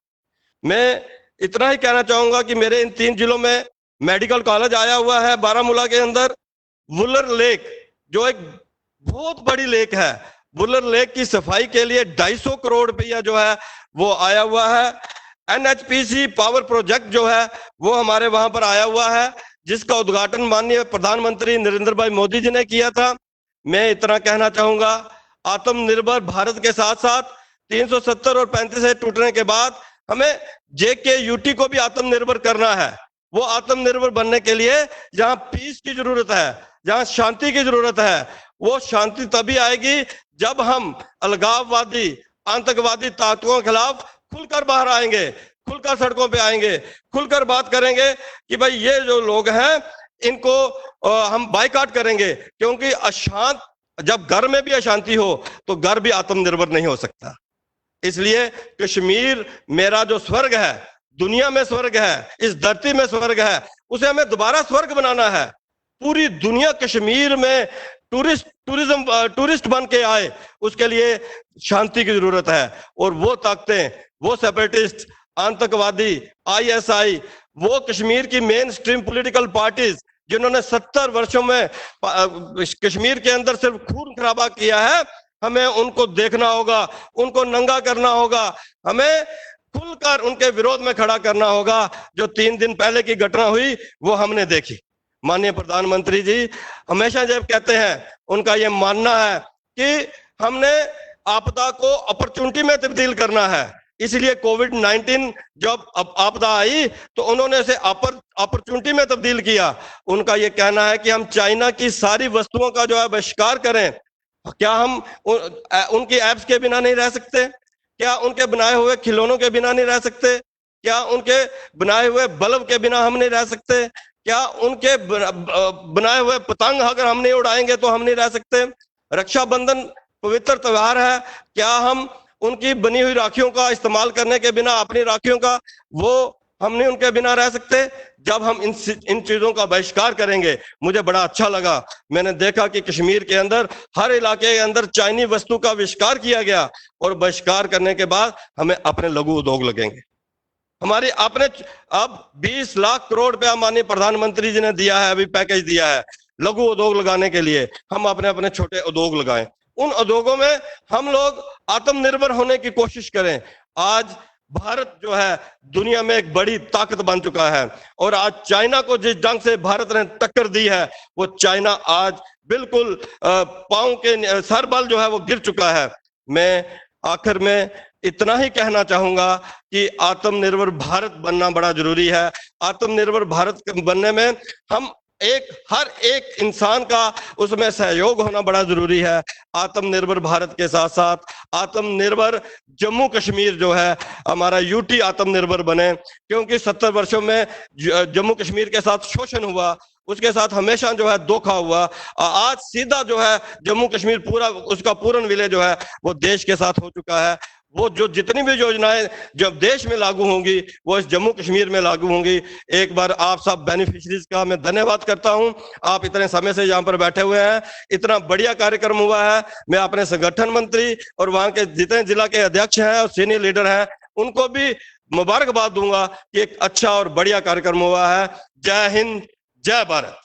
मैं इतना ही कहना चाहूंगा कि मेरे इन 3 जिलों में मेडिकल कॉलेज आया हुआ है। बारामूला के अंदर वुलर लेक, जो एक बहुत बड़ी लेक है, वुलर लेक की सफाई के लिए 250 करोड़ रुपया जो है वो आया हुआ है। NHPC पावर प्रोजेक्ट जो है वो हमारे वहां पर आया हुआ है, जिसका उद्घाटन माननीय प्रधानमंत्री नरेंद्र भाई मोदी जी ने किया था। मैं इतना कहना चाहूंगा, आत्मनिर्भर भारत के साथ साथ 370 और 35 टूटने के बाद हमें JKUT को भी आत्मनिर्भर करना है। वो आत्मनिर्भर बनने के लिए जहां पीस की जरूरत है, जहां शांति की जरूरत है, वो शांति तभी आएगी जब हम अलगाववादी, आतंकवादी ताकतों के खिलाफ खुलकर बाहर आएंगे, खुलकर सड़कों पे आएंगे, खुलकर बात करेंगे कि भाई ये जो लोग हैं इनको हम बाइकाट करेंगे। क्योंकि अशांत, जब घर में भी अशांति हो तो घर भी आत्मनिर्भर नहीं हो सकता। इसलिए कश्मीर मेरा जो स्वर्ग है, दुनिया में स्वर्ग है, इस धरती में स्वर्ग है, उसे हमें दोबारा स्वर्ग बनाना है। पूरी दुनिया कश्मीर में टूरिस्ट बन के आए, उसके लिए शांति की जरूरत है। और वो ताकतें, वो सेपरेटिस्ट, आतंकवादी, ISI, वो कश्मीर की मेन स्ट्रीम पॉलिटिकल पार्टीज जिन्होंने 70 वर्षों में कश्मीर के अंदर सिर्फ खून खराबा किया है, हमें उनको देखना होगा, उनको नंगा करना होगा, हमें खुलकर उनके विरोध में खड़ा करना होगा। जो 3 दिन पहले की घटना हुई वो हमने देखी। माननीय प्रधानमंत्री जी हमेशा जब कहते हैं, उनका ये मानना है कि हमने आपदा को अपॉर्चुनिटी में तब्दील करना है। इसलिए कोविड-19 जब आपदा आई तो उन्होंने इसे अपॉर्चुनिटी में तब्दील किया। उनका ये कहना है कि हम चाइना की सारी वस्तुओं का जो है बहिष्कार करें। क्या हम उनकी एप्स के बिना नहीं रह सकते? क्या उनके बनाए हुए खिलौनों के बिना नहीं रह सकते? क्या उनके बनाए हुए बल्ब के बिना हम नहीं रह सकते? क्या उनके बनाए हुए पतंग अगर हम नहीं उड़ाएंगे तो हम नहीं रह सकते? रक्षाबंधन पवित्र त्योहार है, क्या हम उनकी बनी हुई राखियों का इस्तेमाल करने के बिना, अपनी राखियों का, वो हम नहीं उनके बिना रह सकते? जब हम इन चीजों का बहिष्कार करेंगे, मुझे बड़ा अच्छा लगा, मैंने देखा कि कश्मीर के अंदर हर इलाके के अंदर चाइनीज वस्तु का बहिष्कार किया गया। और बहिष्कार करने के बाद हमें अपने लघु उद्योग लगेंगे। हमारी आपने अब 20 लाख करोड़ रुपया माननीय प्रधानमंत्री जी ने दिया है, अभी पैकेज दिया है लघु उद्योग लगाने के लिए। हम अपने छोटे उद्योग लगाएं, उन उद्योगों में हम लोग आत्मनिर्भर होने की कोशिश करें। आज भारत जो है दुनिया में एक बड़ी ताकत बन चुका है और आज चाइना को जिस ढंग से भारत ने टक्कर दी है, वो चाइना आज बिल्कुल पांव के सर बल जो है वो गिर चुका है। मैं आखिर में इतना ही कहना चाहूंगा कि आत्मनिर्भर भारत बनना बड़ा जरूरी है। आत्मनिर्भर भारत बनने में हम हर एक इंसान का उसमें सहयोग होना बड़ा जरूरी है। आत्मनिर्भर भारत के साथ साथ आत्मनिर्भर जम्मू कश्मीर जो है हमारा यूटी आत्मनिर्भर बने, क्योंकि 70 वर्षों में जम्मू कश्मीर के साथ शोषण हुआ, उसके साथ हमेशा जो है धोखा हुआ। आज सीधा जो है जम्मू कश्मीर पूरा उसका पूर्ण विलय जो है वो देश के साथ हो चुका है। वो जो जितनी भी योजनाएं जब देश में लागू होंगी वो इस जम्मू कश्मीर में लागू होंगी। एक बार आप सब बेनिफिशरीज का मैं धन्यवाद करता हूं। आप इतने समय से यहाँ पर बैठे हुए हैं, इतना बढ़िया कार्यक्रम हुआ है। मैं अपने संगठन मंत्री और वहां के जितने जिला के अध्यक्ष हैं और सीनियर लीडर हैं उनको भी मुबारकबाद दूंगा कि एक अच्छा और बढ़िया कार्यक्रम हुआ है। जय हिंद, जय भारत।